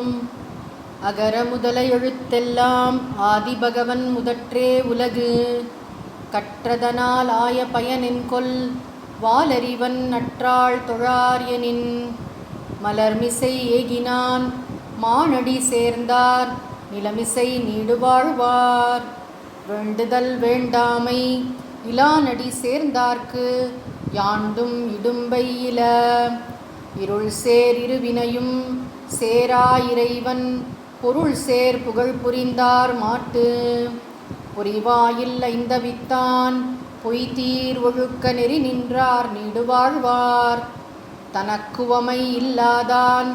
ஓம். அகர முதல எழுத்தெல்லாம் ஆதிபகவன் முதற்றே உலகு. கற்றதனால் ஆய பயனென்கொல் வாலறிவன் நற்றாள் தொழார் எனின். மலர்மிசை ஏகினான் மானடி சேர்ந்தார் நிலமிசை நீடுவாழ்வார். வேண்டுதல் வேண்டாமை இலானடி சேர்ந்தார்க்கு யாண்டும் இடும்பை இல. இருள் சேர் இருவினையும் சேரா இறைவன் பொருள் சேர் புகழ் புரிந்தார் மாட்டு. பொறிவாயில் ஐந்தவித்தான் பொய்தீர் ஒழுக்க நெறி நின்றார் நீடுவாழ்வார். தனக்குவமை இல்லாதான்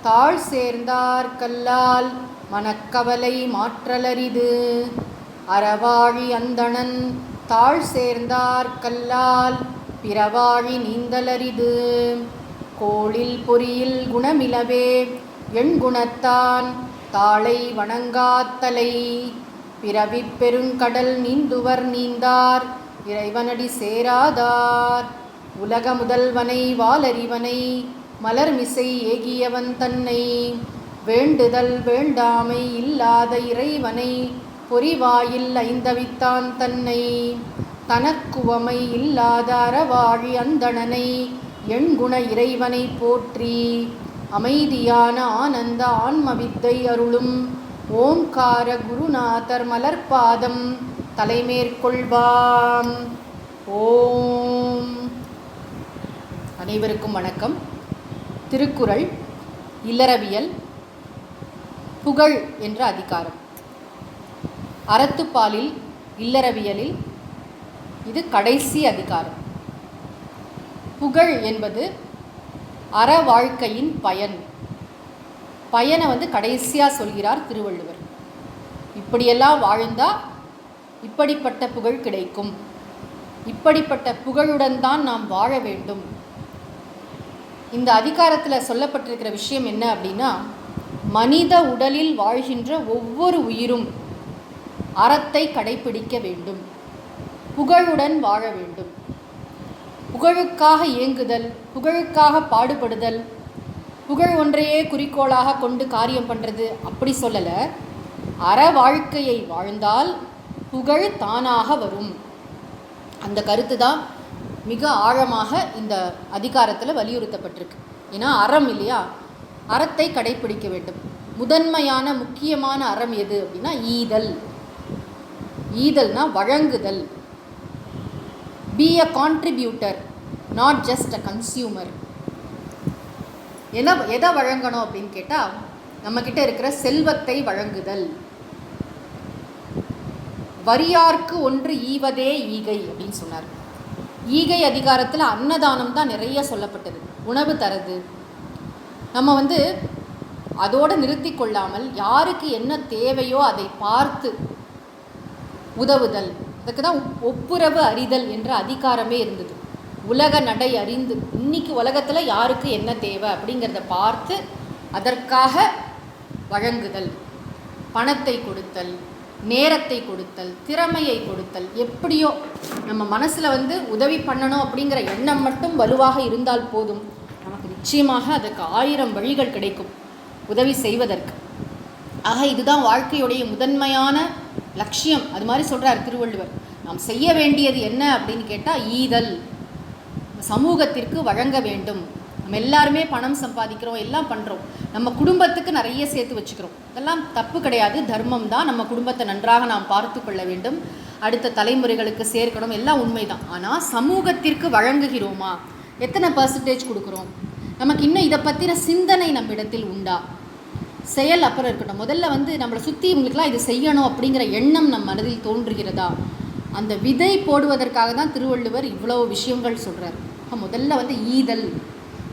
தாழ் சேர்ந்தார் கல்லால் மனக்கவலை மாற்றலரிது. அறவாழி அந்தணன் தாழ் சேர்ந்தார் கல்லால் பிறவாழி நீந்தலரிது. கோளில் பொறியில் குணமிலவே எண்குணத்தான் தாளை வணங்காத்தலை. பிறவிப் பெருங்கடல் நீந்துவர் நீந்தார் இறைவனடி சேராதார். உலக முதல்வனை வாலறிவனை மலர்மிசை ஏகியவன் தன்னை. வேண்டுதல் வேண்டாமை இல்லாத இறைவனை பொறிவாயில் ஐந்தவித்தான் தன்னை. தனக்குவமை இல்லாத அறவாழி அந்தணனை எண்குண இறைவனை போற்றி. அமைதியான ஆனந்த ஆன்மவித்தை அருளும் ஓம்கார குருநாதர் மலர்பாதம் தலைமேற்கொள்வாம். ஓம். அனைவருக்கும் வணக்கம். திருக்குறள் இல்லறவியல் புகழ் என்ற அதிகாரம். அறத்துப்பாலில் இல்லறவியலில் இது கடைசி அதிகாரம். புகழ் என்பது அற வாழ்க்கையின் பயன். பயனை கடைசியாக சொல்கிறார் திருவள்ளுவர். இப்படியெல்லாம் வாழ்ந்தால் இப்படிப்பட்ட புகழ் கிடைக்கும், இப்படிப்பட்ட புகழுடன் தான் நாம் வாழ வேண்டும். இந்த அதிகாரத்தில் சொல்லப்பட்டிருக்கிற விஷயம் என்ன அப்படின்னா, மனித உடலில் வாழ்கின்ற ஒவ்வொரு உயிரும் அறத்தை கடைப்பிடிக்க வேண்டும், புகழுடன் வாழ வேண்டும். புகழுக்காக ஏங்குதல், புகழுக்காக பாடுபடுதல், புகழ் ஒன்றையே குறிக்கோளாக கொண்டு காரியம் பண்ணுறது அப்படி சொல்லலை. அற வாழ்க்கையை வாழ்ந்தால் புகழ் தானாக வரும். அந்த கருத்து தான் மிக ஆழமாக இந்த அதிகாரத்தில் வலியுறுத்தப்பட்டிருக்கு. ஏன்னா அறம் இல்லையா, அறத்தை கடைப்பிடிக்க வேண்டும். முதன்மையான முக்கியமான அறம் எது அப்படின்னா ஈதல். ஈதல்னா வழங்குதல். Be a contributor, not just a consumer. எதை வழங்கணும் அப்படின்னு கேட்டால், நம்மக்கிட்ட இருக்கிற செல்வத்தை வழங்குதல். வறியார்க்கு ஒன்று ஈவதே ஈகை அப்படின்னு சொன்னார். ஈகை அதிகாரத்தில் அன்னதானம் தான் நிறைய சொல்லப்பட்டது, உணவு தரது. நம்ம அதோடு நிறுத்தி கொள்ளாமல் யாருக்கு என்ன தேவையோ அதை பார்த்து உதவுதல். அதுக்கு தான் ஒப்புரவு அறிதல் என்ற அதிகாரமே இருந்தது. உலக நடை அறிந்து இன்னைக்கு உலகத்தில் யாருக்கு என்ன தேவை அப்படிங்கிறத பார்த்து அதற்காக வழங்குதல். பணத்தை கொடுத்தல், நேரத்தை கொடுத்தல், திறமையை கொடுத்தல். எப்படியோ நம்ம மனசில் உதவி பண்ணணும் அப்படிங்கிற எண்ணம் மட்டும் வலுவாக இருந்தால் போதும், நமக்கு நிச்சயமாக அதுக்கு 1000 வழிகள் கிடைக்கும் உதவி செய்வதற்கு. ஆக இதுதான் வாழ்க்கையுடைய முதன்மையான லட்சியம். அது மாதிரி சொல்கிறார் திருவள்ளுவர். நாம் செய்ய வேண்டியது என்ன அப்படின்னு கேட்டால் ஈதல். சமூகத்திற்கு வழங்க வேண்டும். நம்ம எல்லாருமே பணம் சம்பாதிக்கிறோம், எல்லாம் பண்ணுறோம், நம்ம குடும்பத்துக்கு நிறைய சேர்த்து வச்சுக்கிறோம். இதெல்லாம் தப்பு கிடையாது, தர்மம் தான். நம்ம குடும்பத்தை நன்றாக நாம் பார்த்து கொள்ள வேண்டும், அடுத்த தலைமுறைகளுக்கு சேர்க்கணும், எல்லாம் உண்மைதான். ஆனால் சமூகத்திற்கு வழங்குகிறோமா, எத்தனை % கொடுக்குறோம், நமக்கு இன்னும் இதை பற்றின சிந்தனை நம்மிடத்தில் உண்டா? செயல் அப்புறம் இருக்கட்டும், முதல்ல நம்மளை சுற்றி இவங்களுக்கெல்லாம் இது செய்யணும் அப்படிங்கிற எண்ணம் நம் மனதில் தோன்றுகிறதா? அந்த விதை போடுவதற்காக தான் திருவள்ளுவர் இவ்வளோ விஷயங்கள் சொல்கிறார். முதல்ல ஈதல்.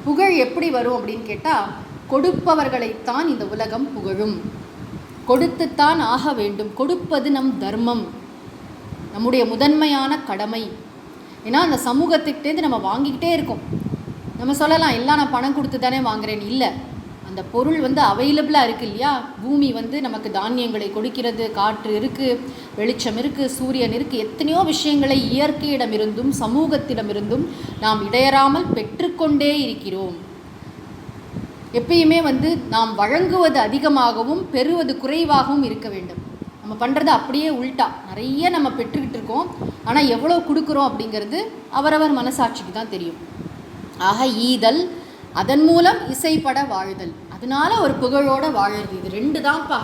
புகழ் எப்படி வரும் அப்படின்னு கேட்டால், கொடுப்பவர்களைத்தான் இந்த உலகம் புகழும். கொடுத்துத்தான் ஆக வேண்டும். கொடுப்பது நம் தர்மம், நம்முடைய முதன்மையான கடமை. ஏன்னா அந்த சமூகத்துக்கிட்டேருந்து நம்ம வாங்கிக்கிட்டே இருக்கோம். நம்ம சொல்லலாம், எல்லாம் நான் பணம் கொடுத்து தானே வாங்குறேன். இல்லை, அந்த பொருள் அவைலபிளாக இருக்குது இல்லையா. பூமி நமக்கு தானியங்களை கொடுக்கிறது, காற்று இருக்குது, வெளிச்சம் இருக்குது, சூரியன் இருக்குது, எத்தனையோ விஷயங்களை இயற்கையிடமிருந்தும் சமூகத்திடமிருந்தும் நாம் இடையறாமல் பெற்றுக்கொண்டே இருக்கிறோம். எப்பயுமே வந்து நாம் வழங்குவது அதிகமாகவும் பெறுவது குறைவாகவும் இருக்க வேண்டும். நம்ம பண்ணுறது அப்படியே உள்டா, நிறைய நம்ம பெற்றுக்கிட்டு இருக்கோம், ஆனால் எவ்வளோ கொடுக்குறோம் அப்படிங்கிறது அவரவர் மனசாட்சிக்கு தான் தெரியும். ஆக ஈதல், அதன் மூலம் இசைப்பட வாழ்தல், அதனால ஒரு புகழோடு வாழறது, இது ரெண்டு தான்ப்பா.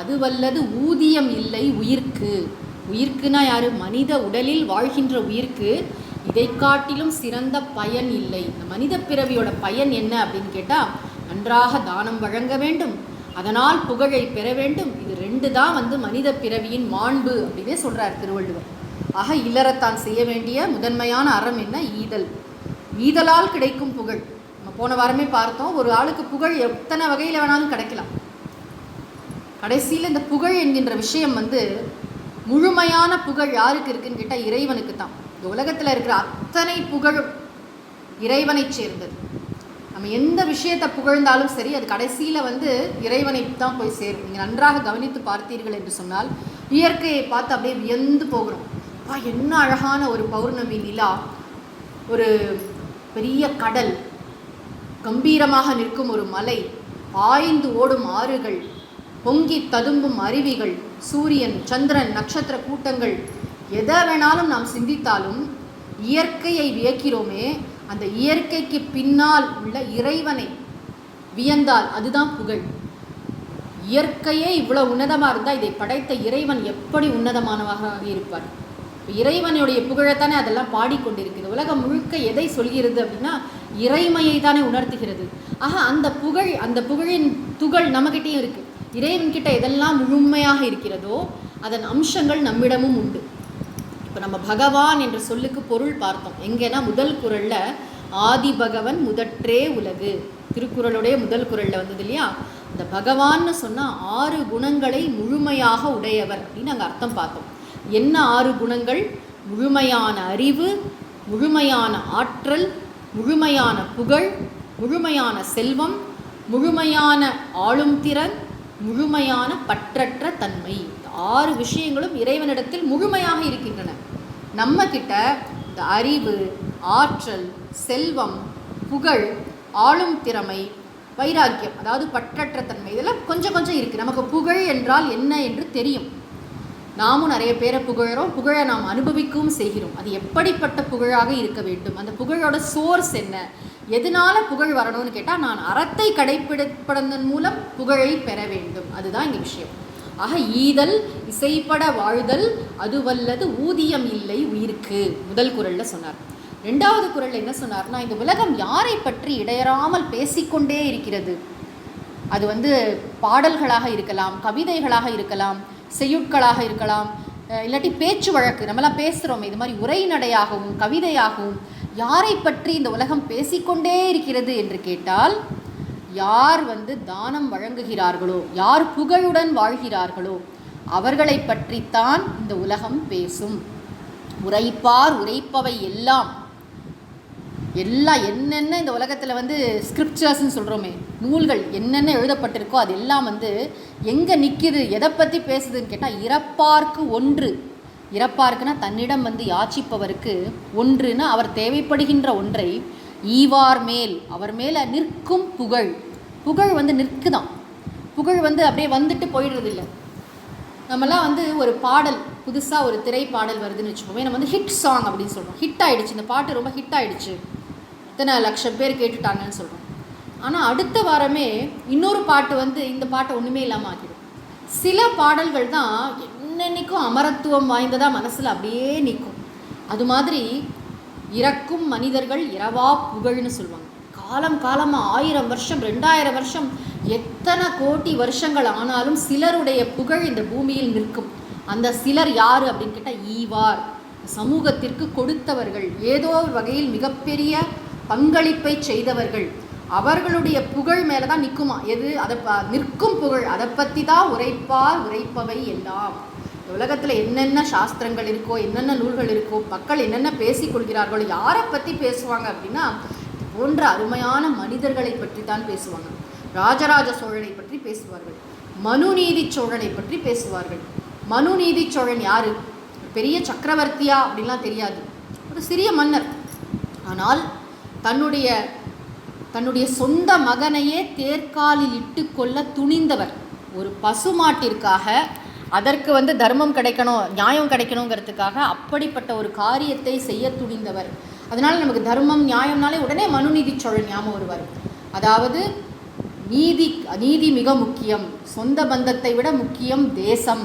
அது வல்லது ஊதியம் இல்லை உயிர்க்கு. உயிர்க்குனா யார்? மனித உடலில் வாழ்கின்ற உயிர்க்கு இதை காட்டிலும் சிறந்த பயன் இல்லை. இந்த மனித பிறவியோட பயன் என்ன அப்படின்னு கேட்டால், நன்றாக தானம் வழங்க வேண்டும், அதனால் புகழை பெற வேண்டும். இது ரெண்டு தான் வந்து மனித பிறவியின் மாண்பு அப்படின்னே சொல்கிறார் திருவள்ளுவர். ஆக இல்லறத்தான் செய்ய வேண்டிய முதன்மையான அறம் என்ன? ஈதல். ஈதலால் கிடைக்கும் புகழ். நம்ம போன வாரமே பார்த்தோம், ஒரு ஆளுக்கு புகழ் எத்தனை வகையில் வேணாலும் கிடைக்கலாம். கடைசியில் இந்த புகழ் என்கின்ற விஷயம் வந்து முழுமையான புகழ் யாருக்கு இருக்குன்னு கேட்டால் இறைவனுக்கு தான். இந்த உலகத்தில் இருக்கிற அத்தனை புகழும் இறைவனை சேர்ந்தது. நம்ம எந்த விஷயத்தை புகழ்ந்தாலும் சரி, அது கடைசியில் வந்து இறைவனை தான் போய் சேரும். நீங்கள் நன்றாக கவனித்து பார்த்தீர்கள் என்று சொன்னால், இயற்கையை பார்த்து அப்படியே வியந்து போகிறோம். என்ன அழகான ஒரு பௌர்ணமி நிலா, ஒரு பெரிய கடல், கம்பீரமாக நிற்கும் ஒரு மலை, பாய்ந்து ஓடும் ஆறுகள், பொங்கி ததும்பும் அருவிகள், சூரியன், சந்திரன், நட்சத்திர கூட்டங்கள், எதை வேணாலும் நாம் சிந்தித்தாலும் இயற்கையை வியக்கிறோமே, அந்த இயற்கைக்கு பின்னால் உள்ள இறைவனை வியந்தால் அதுதான் புகழ். இயற்கையே இவ்வளோ உன்னதமாக இருந்தால் இதை படைத்த இறைவன் எப்படி உன்னதமானவாக இருப்பார்? இறைவனுடைய புகழைத்தானே அதெல்லாம் பாடிக்கொண்டிருக்குது. உலகம் முழுக்க எதை சொல்கிறது அப்படின்னா இறைமையை தானே உணர்த்துகிறது. ஆக அந்த புகழின் துகள் நம்மகிட்டையும் இருக்குது. இறைவன்கிட்ட எதெல்லாம் முழுமையாக இருக்கிறதோ அதன் அம்சங்கள் நம்மிடமும் உண்டு. இப்போ நம்ம பகவான் என்ற சொல்லுக்கு பொருள் பார்த்தோம். எங்கன்னா முதல் குறளில் ஆதி பகவன் முதற்றே உலகு, திருக்குறளுடைய முதல் குறளில் வந்தது இல்லையா? இந்த பகவான்னு சொன்னால் 6 குணங்களை முழுமையாக உடையவர் அப்படின்னு நாங்கள் அர்த்தம் பார்த்தோம். என்ன 6 குணங்கள்? முழுமையான அறிவு, முழுமையான ஆற்றல், முழுமையான புகழ், முழுமையான செல்வம், முழுமையான ஆளும் திறன், முழுமையான பற்றற்ற தன்மை. 6 விஷயங்களும் இறைவனிடத்தில் முழுமையாக இருக்கின்றன. நம்ம கிட்ட இந்த அறிவு, ஆற்றல், செல்வம், புகழ், ஆளும் திறமை, வைராக்கியம், அதாவது பற்றற்ற தன்மை, இதெல்லாம் கொஞ்சம் கொஞ்சம் இருக்குது. நமக்கு புகழ் என்றால் என்ன என்று தெரியும். நாமும் நிறைய பேரை புகழறோம், புகழை நாம் அனுபவிக்கவும் செய்கிறோம். அது எப்படிப்பட்ட புகழாக இருக்க வேண்டும்? அந்த புகழோட சோர்ஸ் என்ன? எதனால புகழ் வரணும்னு கேட்டால், நான் அறத்தை கடைப்பிடிப்பதன் மூலம் புகழை பெற வேண்டும். அதுதான் இங்கே விஷயம். ஆக ஈதல், இசைப்பட வாழ்தல், அது வல்லது ஊதியம் இல்லை உயிருக்கு, முதல் குறளில் சொன்னார். 2வது குறளில் என்ன சொன்னார்னா, இந்த உலகம் யாரை பற்றி இடையறாமல் பேசிக்கொண்டே இருக்கிறது. அது வந்து பாடல்களாக இருக்கலாம், கவிதைகளாக இருக்கலாம், செய்யுட்களாக இருக்கலாம், இல்லாட்டி பேச்சு வழக்கு, நம்மளாம் பேசுகிறோம், இது மாதிரி உரைநடையாகவும் கவிதையாகவும் யாரை பற்றி இந்த உலகம் பேசிக்கொண்டே இருக்கிறது என்று கேட்டால், யார் வந்து தானம் வழங்குகிறார்களோ, யார் புகழுடன் வாழ்கிறார்களோ அவர்களை பற்றித்தான் இந்த உலகம் பேசும். உரைப்பார் உரைப்பவை எல்லாம் என்னென்ன இந்த உலகத்தில் வந்து ஸ்கிரிப்சர்ஸ்ன்னு சொல்கிறோமே, நூல்கள் என்னென்ன எழுதப்பட்டிருக்கோ அது எல்லாம் வந்து எங்கே நிற்கிது, எதை பற்றி பேசுதுன்னு கேட்டால், இறப்பார்க்கு ஒன்று. இறப்பார்க்குன்னா தன்னிடம் வந்து யாச்சிப்பவருக்கு, ஒன்றுனா அவர் தேவைப்படுகின்ற ஒன்றை, ஈவார் மேல், அவர் மேலே நிற்கும் புகழ். புகழ் வந்து நிற்குதான். புகழ் வந்து அப்படியே வந்துட்டு போயிடுறதில்லை. நம்மலாம் வந்து ஒரு பாடல், புதுசாக ஒரு திரைப்பாடல் வருதுன்னு வச்சுக்கோமே, நம்ம வந்து ஹிட் சாங் அப்படின்னு சொல்கிறோம். ஹிட் ஆகிடுச்சு, இந்த பாட்டு ரொம்ப ஹிட் ஆகிடுச்சு, இத்தனை லட்சம் பேர் கேட்டுட்டாங்கன்னு சொல்கிறோம். ஆனால் அடுத்த வாரமே இன்னொரு பாட்டு வந்து இந்த பாட்டை ஒன்றுமே இல்லாமல் ஆக்கிடும். சில பாடல்கள் தான் என்னென்னைக்கும் அமரத்துவம் வாய்ந்ததாக மனசில் அப்படியே நிற்கும். அது மாதிரி இறக்கும் மனிதர்கள் இரவா புகழ்னு சொல்லுவாங்க. காலமாக 1000 வருஷம் 2000 வருஷம் எத்தனை கோடி வருஷங்கள் ஆனாலும் சிலருடைய புகழ் இந்த பூமியில் நிற்கும். அந்த சிலர் யார் அப்படின்னு கேட்டால், ஈவார், சமூகத்திற்கு கொடுத்தவர்கள், ஏதோ ஒரு வகையில் மிகப்பெரிய பங்களிப்பை செய்தவர்கள், அவர்களுடைய புகழ் மேலே தான் நிற்குமா. எது? அதை நிற்கும் புகழ், அதை பற்றி தான் உரைப்பார் உரைப்பவை எல்லாம். உலகத்தில் என்னென்ன சாஸ்திரங்கள் இருக்கோ, என்னென்ன நூல்கள் இருக்கோ, மக்கள் என்னென்ன பேசிக்கொள்கிறார்களோ, யாரை பற்றி பேசுவாங்க அப்படின்னா, போன்ற அருமையான மனிதர்களை பற்றி தான் பேசுவாங்க. ராஜராஜ சோழனை பற்றி பேசுவார்கள், மனுநீதி சோழனை பற்றி பேசுவார்கள். மனுநீதி சோழன் யார்? பெரிய சக்கரவர்த்தியா அப்படின்லாம் தெரியாது, ஒரு சிறிய மன்னர். ஆனால் தன்னுடைய தன்னுடைய சொந்த மகனையே தேர்காலில் இட்டு கொள்ள துணிந்தவர். ஒரு பசுமாட்டிற்காக அதற்கு தர்மம் கிடைக்கணும், நியாயம் கிடைக்கணுங்கிறதுக்காக அப்படிப்பட்ட ஒரு காரியத்தை செய்ய துணிந்தவர். அதனால் நமக்கு தர்மம் நியாயம்னாலே உடனே மனுநீதி சோழன் ஞாபகம் வருவார். அதாவது நீதி மிக முக்கியம், சொந்த பந்தத்தை விட முக்கியம் தேசம்.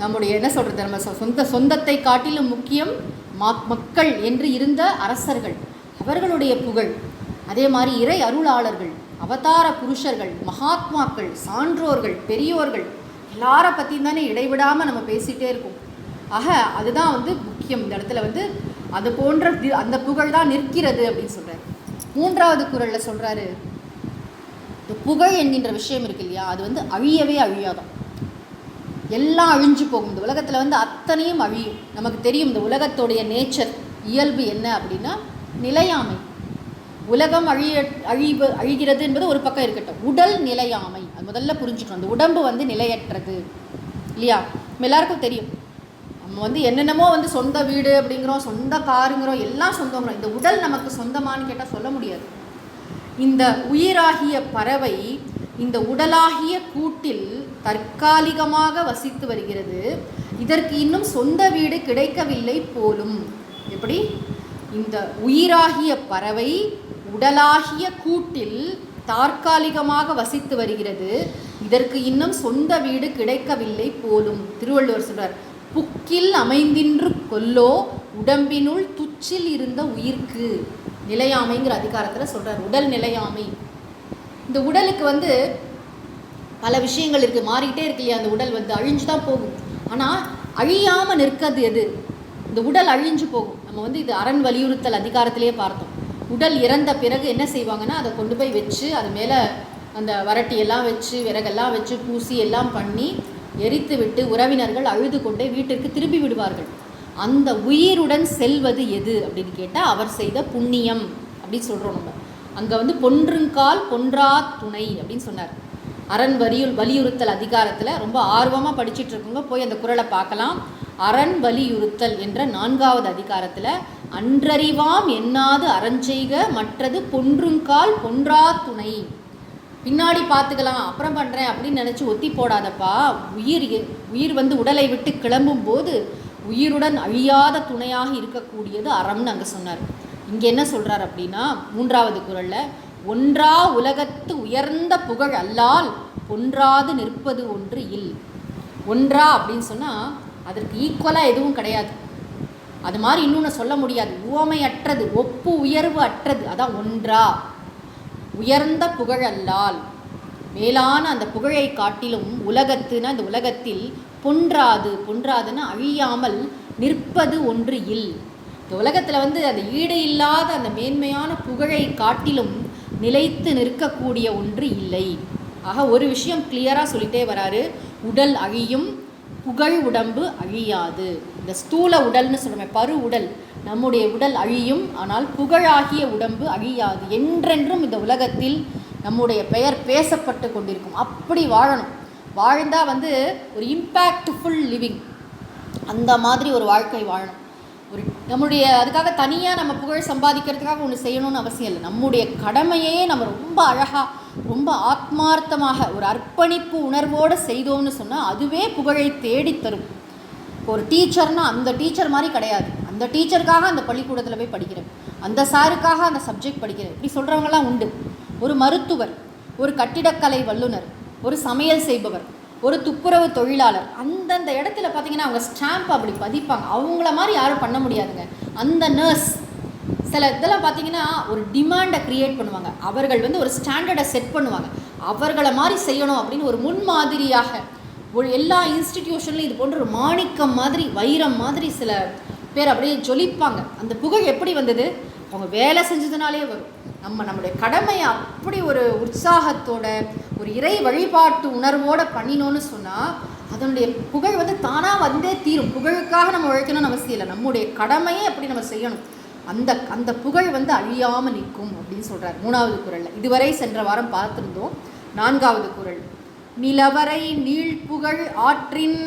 நம்முடைய என்ன சொல்கிறது, நம்ம சொந்தத்தை காட்டிலும் முக்கியம் மக்கள் என்று இருந்த அரசர்கள், அவர்களுடைய புகழ். அதே மாதிரி இறை அருளாளர்கள், அவதார புருஷர்கள், மகாத்மாக்கள், சான்றோர்கள், பெரியோர்கள் எல்லாரை பற்றியும் தானே இடைவிடாமல் நம்ம பேசிகிட்டே இருக்கோம். ஆக அதுதான் முக்கியம். இந்த இடத்துல அது போன்ற அந்த புகழ் தான் நிற்கிறது அப்படின்னு சொல்கிறார். 3வது குறளில் சொல்கிறாரு, இந்த புகழ் என்கின்ற விஷயம் இருக்கு இல்லையா, அது அழியவே அழியாதான். எல்லாம் அழிஞ்சு போகும். இந்த உலகத்தில் அத்தனையும் அழியும். நமக்கு தெரியும் இந்த உலகத்தோடைய நேச்சர், இயல்பு என்ன அப்படின்னா நிலையாமை. உலகம் அழிகிறது என்பது ஒரு பக்கம் இருக்கட்டும், உடல் நிலையாமை அது முதல்ல புரிஞ்சுக்கணும். அந்த உடம்பு நிலையற்றது இல்லையா. நம்ம எல்லாருக்கும் தெரியும், நம்ம என்னென்னமோ சொந்த வீடு அப்படிங்கிறோம், சொந்த காருங்கிறோம், எல்லாம் சொந்தங்கிறோம். இந்த உடல் நமக்கு சொந்தமானு கேட்டால் சொல்ல முடியாது. இந்த உயிராகிய பறவை இந்த உடலாகிய கூட்டில் தற்காலிகமாக வசித்து வருகிறது. இதற்கு இன்னும் சொந்த வீடு கிடைக்கவில்லை போலும். எப்படி? இந்த உயிராகிய பறவை உடலாகிய கூட்டில் தற்காலிகமாக வசித்து வருகிறது, இதற்கு இன்னும் சொந்த வீடு கிடைக்கவில்லை போலும். திருவள்ளுவர் சொல்றார், புக்கில் அமைந்தின்று கொல்லோ உடம்பினுள் துச்சில் இருந்த உயிர்க்கு. நிலையாமைங்கிற அதிகாரத்தில் சொல்கிறார், உடல் நிலையாமை. இந்த உடலுக்கு பல விஷயங்கள் இருக்குது, மாறிக்கிட்டே இருக்கு இல்லையா. அந்த உடல் அழிஞ்சு தான் போகும். ஆனால் அழியாமல் நிற்கிறது எது? இந்த உடல் அழிஞ்சு போகும். நம்ம இது அரண் வலியுறுத்தல் அதிகாரத்திலே பார்த்தோம். உடல் இறந்த பிறகு என்ன செய்வாங்கன்னா, அதை கொண்டு போய் வச்சு அது மேலே அந்த வரட்டியெல்லாம் வச்சு விறகெல்லாம் வச்சு பூசி எல்லாம் பண்ணி எரித்து விட்டு உறவினர்கள் அழுது கொண்டே வீட்டிற்கு திரும்பி விடுவார்கள். அந்த உயிருடன் செல்வது எது அப்படின்னு கேட்டால் அவர் செய்த புண்ணியம் அப்படின்னு சொல்கிறோம். நம்ம அங்கே பொன்றுங்கால் பொன்றா துணை அப்படின்னு சொன்னார். அரண் வலியுறுத்தல் அதிகாரத்தில் ரொம்ப ஆர்வமாக படிச்சுட்டு இருக்கவங்க போய் அந்த குறளை பார்க்கலாம். அரண் வலியுறுத்தல் என்ற 4வது அதிகாரத்தில் அன்றறிவாம் எண்ணாது அறஞ்செய்க மற்றது பொன்றுங்கால் பொன்றா துணை. பின்னாடி பார்த்துக்கலாம், அப்புறம் பண்ணுறேன் அப்படின்னு நினச்சி ஒத்தி போடாதப்பா. உயிர் உடலை விட்டு கிளம்பும் போது உயிருடன் அழியாத துணையாக இருக்கக்கூடியது அறம்னு அங்கே சொன்னார். இங்கே என்ன சொல்கிறார் அப்படின்னா, 3வது குறளில், ஒன்றா உலகத்து உயர்ந்த புகழ் அல்லால் ஒன்றாது நிற்பது ஒன்று இல். ஒன்றா அப்படின்னு சொன்னால் அதற்கு ஈக்குவலாக எதுவும் கிடையாது. அது மாதிரி இன்னொன்று சொல்ல முடியாது. உவமையற்றது, ஒப்பு உயர்வு அற்றது, அதான் ஒன்றா. உயர்ந்த புகழ் அல்லால், மேலான அந்த புகழை காட்டிலும் உலகத்துனா இந்த உலகத்தில் பொன்றாதுன்னா அழியாமல் நிற்பது ஒன்று இல். இந்த உலகத்தில் அந்த ஈடு இல்லாத அந்த மேன்மையான புகழை காட்டிலும் நிலைத்து நிற்கக்கூடிய ஒன்று இல்லை. ஆக ஒரு விஷயம் கிளியராக சொல்லிட்டே வராரு, உடல் அழியும், புகழ் உடம்பு அழியாது. இந்த ஸ்தூல உடல்னு சொல்லுவேன், பரு உடல், நம்முடைய உடல் அழியும், ஆனால் புகழாகிய உடம்பு அழியாது. என்றென்றும் இந்த உலகத்தில் நம்முடைய பெயர் பேசப்பட்டு கொண்டிருக்கும். அப்படி வாழணும். வாழ்ந்தால் ஒரு இம்பேக்ட்ஃபுல் லிவிங், அந்த மாதிரி ஒரு வாழ்க்கை வாழணும். நம்முடைய அதுக்காக தனியாக நம்ம புகழ் சம்பாதிக்கிறதுக்காக ஒன்று செய்யணும்னு அவசியம் இல்லை. நம்முடைய கடமையே நம்ம ரொம்ப அழகாக, ரொம்ப ஆத்மார்த்தமாக, ஒரு அர்ப்பணிப்பு உணர்வோடு செய்தோம்னு சொன்னால் அதுவே புகழை தேடித்தரும். இப்போ ஒரு டீச்சர்னால் அந்த டீச்சர் மாதிரி கிடையாது. அந்த டீச்சருக்காக அந்த பள்ளிக்கூடத்தில் போய் படிக்கிறேன், அந்த சாருக்காக அந்த சப்ஜெக்ட் படிக்கிறேன், இப்படி சொல்கிறவங்களாம் உண்டு. ஒரு மருத்துவர், ஒரு கட்டிடக்கலை வல்லுனர், ஒரு சமையல் செய்பவர், ஒரு துப்புரவு தொழிலாளர், அந்தந்த இடத்துல பார்த்திங்கன்னா அவங்க ஸ்டாம்ப் அப்படி பதிப்பாங்க. அவங்கள மாதிரி யாரும் பண்ண முடியாதுங்க. அந்த நர்ஸ், சில இதெல்லாம் பார்த்திங்கன்னா ஒரு டிமாண்டை க்ரியேட் பண்ணுவாங்க. அவர்கள் ஒரு ஸ்டாண்டர்டை செட் பண்ணுவாங்க. அவர்களை மாதிரி செய்யணும் அப்படின்னு ஒரு முன்மாதிரியாக ஒரு எல்லா இன்ஸ்டிடியூஷன்லையும் இது போன்ற ஒரு மாணிக்கம் மாதிரி, வைரம் மாதிரி சில பேர் அப்படியே ஜொலிப்பாங்க. அந்த புகழ் எப்படி வந்தது? அவங்க வேலை செஞ்சதுனாலே வரும். நம்மளுடைய கடமையை அப்படி ஒரு உற்சாகத்தோட, ஒரு இறை வழிபாட்டு உணர்வோடு பண்ணினோன்னு சொன்னால் அதனுடைய புகழ் தானாக வந்தே தீரும். புகழுக்காக நம்ம உழைக்கணும்னு அவசியம் இல்லை. நம்முடைய கடமையை அப்படி நம்ம செய்யணும். அந்த புகழ் அழியாமல் நிற்கும் அப்படின்னு சொல்கிறார் 3வது குறளில். இதுவரை சென்ற வாரம் பார்த்துருந்தோம். 4வது குறள், நிலவரை நீழ்புகழ் ஆற்றின்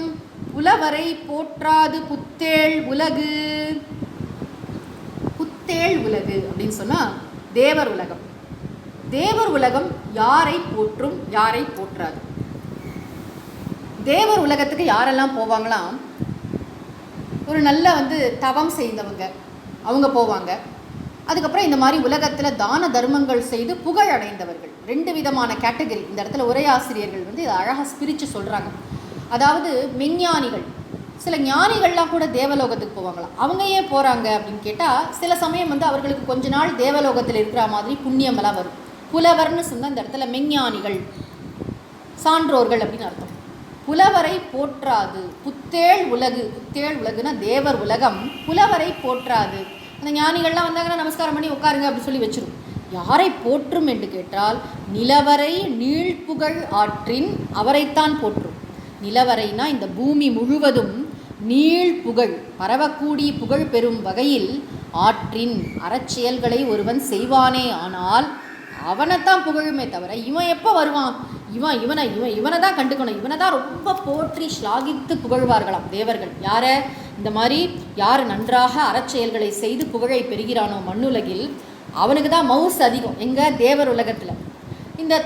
புலவரை போற்றாது புத்தேள் உலகு. புத்தேள் உலகு அப்படின்னு சொன்னால் தேவர் உலகம். தேவர் உலகம் யாரை போற்றும், யாரை போற்றாது? தேவர் உலகத்துக்கு யாரெல்லாம் போவாங்களாம்? ஒரு நல்ல தவம் செய்தவங்க அவங்க போவாங்க. அதுக்கப்புறம் இந்த மாதிரி உலகத்தில் தான தர்மங்கள் செய்து புகழ் அடைந்தவர்கள். 2 விதமான கேட்டகரி இந்த இடத்துல உரையாசிரியர்கள் இதை அழகாக பிரித்து சொல்கிறாங்க. அதாவது மெஞ்ஞானிகள், சில ஞானிகள்லாம் கூட தேவலோகத்துக்கு போவாங்களாம். அவங்க ஏன் போகிறாங்க அப்படின்னு கேட்டால், சில சமயம் அவர்களுக்கு கொஞ்ச நாள் தேவலோகத்தில் இருக்கிற மாதிரி புண்ணியமெல்லாம் வரும். புலவர்னு சொன்னால் இந்த இடத்துல மெஞ்ஞானிகள், சான்றோர்கள் அப்படின்னு அர்த்தம். புலவரை போற்றாது புத்தேள் உலகு. புத்தேள் உலகுனா தேவர் உலகம். புலவரை போற்றாது. அந்த ஞானிகள்லாம் வந்தாங்கன்னா நமஸ்காரம் பண்ணி உட்காருங்க அப்படி சொல்லி வச்சிரும். யாரை போற்றும் என்று கேட்டால், நிலவரை நீழ்புகழ் ஆற்றின் அவரைத்தான் போற்றும். நிலவரைனா இந்த பூமி முழுவதும் நீழ்புகழ் பரவக்கூடி புகழ் பெறும் வகையில் ஆற்றின் அறச்செயல்களை ஒருவன் செய்வானே ஆனால் அவனைத்தான் புகழுமே தவிர இவன் எப்போ வருவான், இவனை தான் கண்டுக்கணும், இவனை தான் ரொம்ப போற்றி ஸ்லாகித்து புகழ்வார்களாம் தேவர்கள். யாரை? இந்த மாதிரி யார் நன்றாக அறச்செயல்களை செய்து புகழை பெறுகிறானோ மண்ணுலகில் அவனுக்கு தான் மவுஸ் அதிகம். எங்கள் தேவர் உலகத்தில் இந்த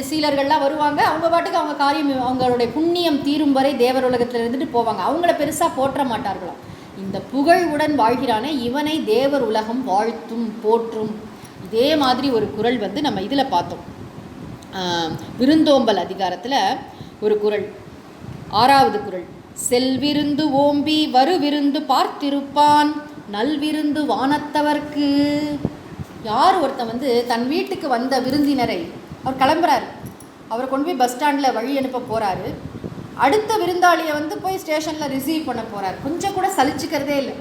சீலர்கள்லாம் வருவாங்க. அவங்க பாட்டுக்கு அவங்க காரியம், அவங்களுடைய புண்ணியம் தீரும் வரை தேவர் உலகத்தில் இருந்துட்டு போவாங்க. அவங்கள பெருசாக போற்ற மாட்டார்களாம். இந்த புகழுடன் வாழ்கிறானே இவனை தேவர் உலகம் வாழ்த்தும் போற்றும். இதே மாதிரி ஒரு குறள் நம்ம இதில் பார்த்தோம். விருந்தோம்பல் அதிகாரத்தில் ஒரு குறள், 6வது குறள். செல்விருந்து ஓம்பி வருவிருந்து பார்த்திருப்பான் நல்விருந்து வானத்தவர்க்கு. யார் ஒருத்தன் தன் வீட்டுக்கு வந்த விருந்தினரை, அவர் கிளம்புறாரு, அவரை கொண்டு போய் பஸ் ஸ்டாண்டில் வழி அனுப்ப போகிறாரு. அடுத்த விருந்தாளியை போய் ஸ்டேஷனில் ரிசீவ் பண்ண போகிறார். கொஞ்சம் கூட சலிச்சுக்கிறதே இல்லை.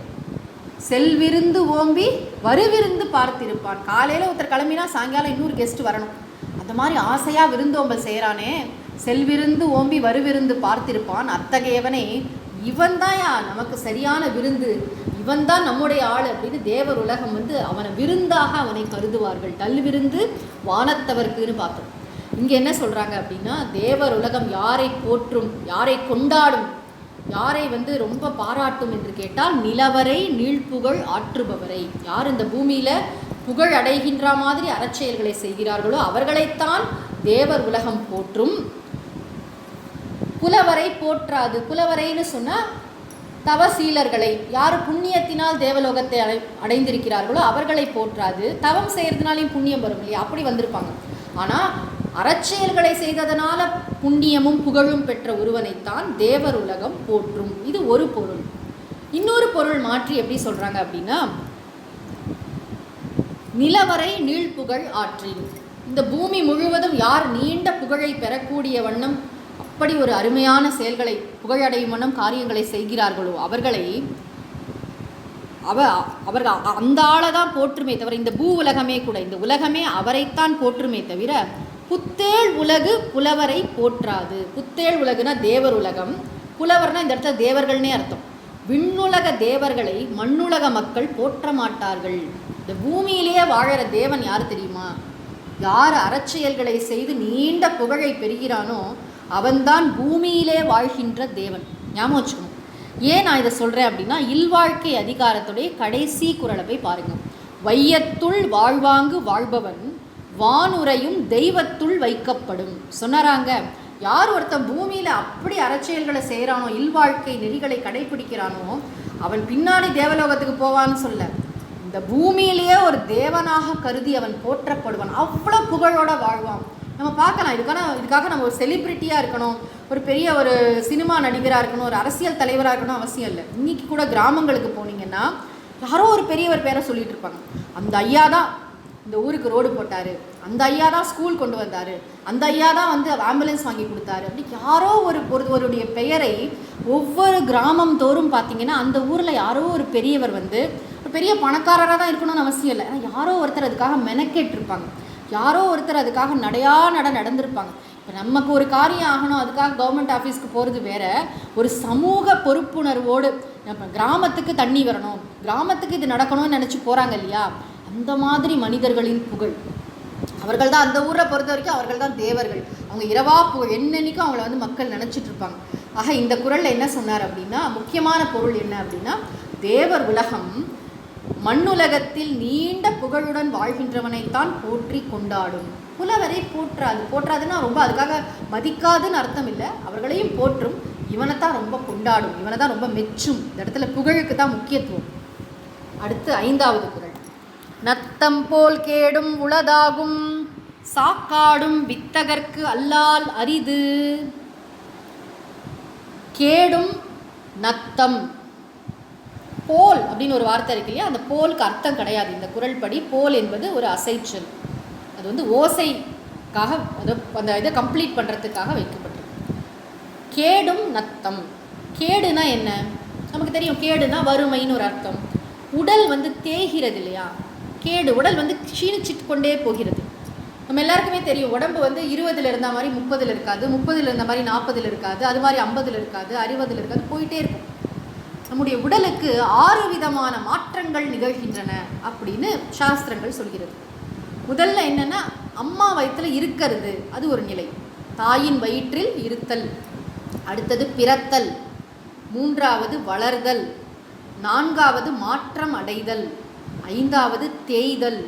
செல்விருந்து ஓம்பி வருவிருந்து பார்த்திருப்பான். காலையில் ஒருத்தர் கிளம்பினா சாயங்காலம் இன்னொரு கெஸ்ட் வரணும். அந்த மாதிரி ஆசையாக விருந்தோம்பல் செய்கிறானே, செல்விருந்து ஓம்பி வருவிருந்து பார்த்திருப்பான். அத்தகையவனே இவன் தான் நமக்கு சரியான விருந்து, இவன் தான் நம்முடைய ஆள் அப்படின்னு தேவர் உலகம் அவனை விருந்தாக அவனை கருதுவார்கள். நல்விருந்து வானத்தவர்க்குன்னு பார்த்தோம். இங்கே என்ன சொல்கிறாங்க அப்படின்னா, தேவர் உலகம் யாரை போற்றும், யாரை கொண்டாடும், யாரை ரொம்ப பாராட்டும் என்று கேட்டால், நிலவரை நீழ்புகழ் ஆற்றுபவரை. யார் இந்த பூமியில் புகழ் அடைகின்ற மாதிரி அறச்செயல்களை செய்கிறார்களோ அவர்களைத்தான் தேவர் உலகம் போற்றும். புலவரை போற்றாது. புலவரைன்னு சொன்னால் தவசீலர்களை, யார் புண்ணியத்தினால் தேவலோகத்தை அடைந்திருக்கிறார்களோ அவர்களை போற்றாது. தவம் செய்கிறதுனாலையும் புண்ணியம் வரும் இல்லையா, அப்படி வந்திருப்பாங்க. ஆனால் அறச்செயல்களை செய்ததனால புண்ணியமும் புகழும் பெற்ற ஒருவனைத்தான் தேவர் உலகம் போற்றும். இது ஒரு பொருள். இன்னொரு பொருள் மாற்றி எப்படி சொல்கிறாங்க அப்படின்னா, நிலவரை நீழ்புகழ் ஆற்றின். இந்த பூமி முழுவதும் யார் நீண்ட புகழை பெறக்கூடிய வண்ணம் அப்படி ஒரு அருமையான செயல்களை, புகழடையும் வண்ணம் காரியங்களை செய்கிறார்களோ அவர்களை அவர்கள் அந்த ஆளை தான் போற்றுமே தவிர, இந்த பூ உலகமே கூட, இந்த உலகமே அவரைத்தான் போற்றுமே தவிர புத்தேள் உலகு புலவரை போற்றாது. புத்தேள் உலகுனா தேவர் உலகம், புலவர்னா இந்த இடத்துல தேவர்கள்னே அர்த்தம். விண்ணுலக தேவர்களை மண்ணுலக மக்கள் போற்ற மாட்டார்கள். இந்த பூமியிலேயே வாழற தேவன் யார் தெரியுமா? யார் அறச்செயல்களை செய்து நீண்ட புகழை பெறுகிறானோ அவன்தான் பூமியிலே வாழ்கின்ற தேவன். ஞாபகம் வச்சுக்கணும். ஏன் நான் இதை சொல்கிறேன் அப்படின்னா, இல்வாழ்க்கை அதிகாரத்துடைய கடைசி குறளை போய் பாருங்கள். வையத்துள் வாழ்வாங்கு வாழ்பவன் வானுரையும் தெய்வத்துள் வைக்கப்படும் சொன்னாராங்க. யார் ஒருத்தன் பூமியில் அப்படி அறச்செயல்களை செய்கிறானோ, இல்வாழ்க்கை நெறிகளை கடைபிடிக்கிறானோ அவன் பின்னாடி தேவலோகத்துக்கு போவான்னு சொல்ல, இந்த பூமியிலேயே ஒரு தேவனாக கருதி அவன் போற்றப்படுவான். அவ்வளோ புகழோட வாழ்வான். நம்ம பார்க்கலாம். இதுக்காக நம்ம ஒரு செலிப்ரிட்டியாக இருக்கணும், ஒரு பெரிய ஒரு சினிமா நடிகராக இருக்கணும், ஒரு அரசியல் தலைவராக இருக்கணும் அவசியம் இல்லை. இன்றைக்கி கூட கிராமங்களுக்கு போனீங்கன்னா யாரோ ஒரு பெரியவர் பேரை சொல்லிகிட்டு இருப்பாங்க. அந்த ஐயா தான் இந்த ஊருக்கு ரோடு போட்டார், அந்த ஐயா தான் ஸ்கூல் கொண்டு வந்தார், அந்த ஐயா தான் ஆம்புலன்ஸ் வாங்கி கொடுத்தாரு. அப்படி யாரோ ஒருவருடைய பெயரை ஒவ்வொரு கிராமம் தோறும் பார்த்தீங்கன்னா அந்த ஊரில் யாரோ ஒரு பெரியவர் ஒரு பெரிய பணக்காரராக தான் இருக்கணும்னு அவசியம் இல்லை. ஆனால் யாரோ ஒருத்தர் அதுக்காக மெனக்கேட்டிருப்பாங்க, யாரோ ஒருத்தர் அதுக்காக நடந்திருப்பாங்க. இப்போ நமக்கு ஒரு காரியம் ஆகணும், அதுக்காக கவர்மெண்ட் ஆஃபீஸ்க்கு போகிறது வேற, ஒரு சமூக பொறுப்புணர்வோடு நம்ம கிராமத்துக்கு தண்ணி வரணும், கிராமத்துக்கு இது நடக்கணும்னு நினச்சி போகிறாங்க இல்லையா, அந்த மாதிரி மனிதர்களின் புகழ். அவர்கள் தான் அந்த ஊரை பொறுத்த வரைக்கும் அவர்கள் தான் தேவர்கள். அவங்க இரவா புகழ் என்னன்னைக்கும் அவங்கள மக்கள் நினச்சிட்டு இருப்பாங்க. ஆக இந்த குறளில் என்ன சொன்னார் அப்படின்னா, முக்கியமான பொருள் என்ன அப்படின்னா, தேவர் உலகம் மண்ணுலகத்தில் நீண்ட புகழுடன் வாழ்கின்றவனைத்தான் போற்றி கொண்டாடும். புலவரை போற்றாது. போற்றாதுன்னா ரொம்ப அதுக்காக மதிக்காதுன்னு அர்த்தம் இல்லை, அவர்களையும் போற்றும். இவனைத்தான் ரொம்ப கொண்டாடும், இவனை தான் ரொம்ப மெச்சும். இந்த இடத்துல புகழுக்கு தான் முக்கியத்துவம். அடுத்து 5வது குறள். நத்தம் போல் கேடும் உளதாகும் சாக்காடும் வித்தகர்க்கு அல்லால் அரிது. கேடும் நத்தம் போல் அப்படின்னு ஒரு வார்த்தை இருக்கு இல்லையா, அந்த போலுக்கு அர்த்தம் கிடையாது இந்த குறள் படி. போல் என்பது ஒரு அசைச்சொல், அது வந்து ஓசைக்காக அந்த இதை கம்ப்ளீட் பண்ணுறதுக்காக வைக்கப்பட்டிருக்கு. கேடும் நத்தம். கேடுனா என்ன நமக்கு தெரியும், கேடுனா வறுமைன்னு ஒரு அர்த்தம். உடல் வந்து தேய்கிறது இல்லையா, கேடு உடல் வந்து க்ஷீணிச்சிட்டு கொண்டே போகிறது. நம்ம எல்லாருக்குமே தெரியும், உடம்பு வந்து 20ல் இருந்த மாதிரி 30ல் இருக்காது, 30ல் இருந்த மாதிரி 40ல் இருக்காது, அது மாதிரி 50ல் இருக்காது, 60ல் இருக்காது, போயிட்டே இருக்கும். நம்முடைய உடலுக்கு 6 விதமான மாற்றங்கள் நிகழ்கின்றன அப்படின்னு சாஸ்திரங்கள் சொல்கிறது. முதல்ல என்னென்னா, அம்மா வயிற்றில் இருக்கிறது, அது ஒரு நிலை, தாயின் வயிற்றில் இருத்தல். அடுத்தது பிறத்தல், 3வது வளர்தல், 4வது மாற்றம் அடைதல், 5வது தேய்தல்,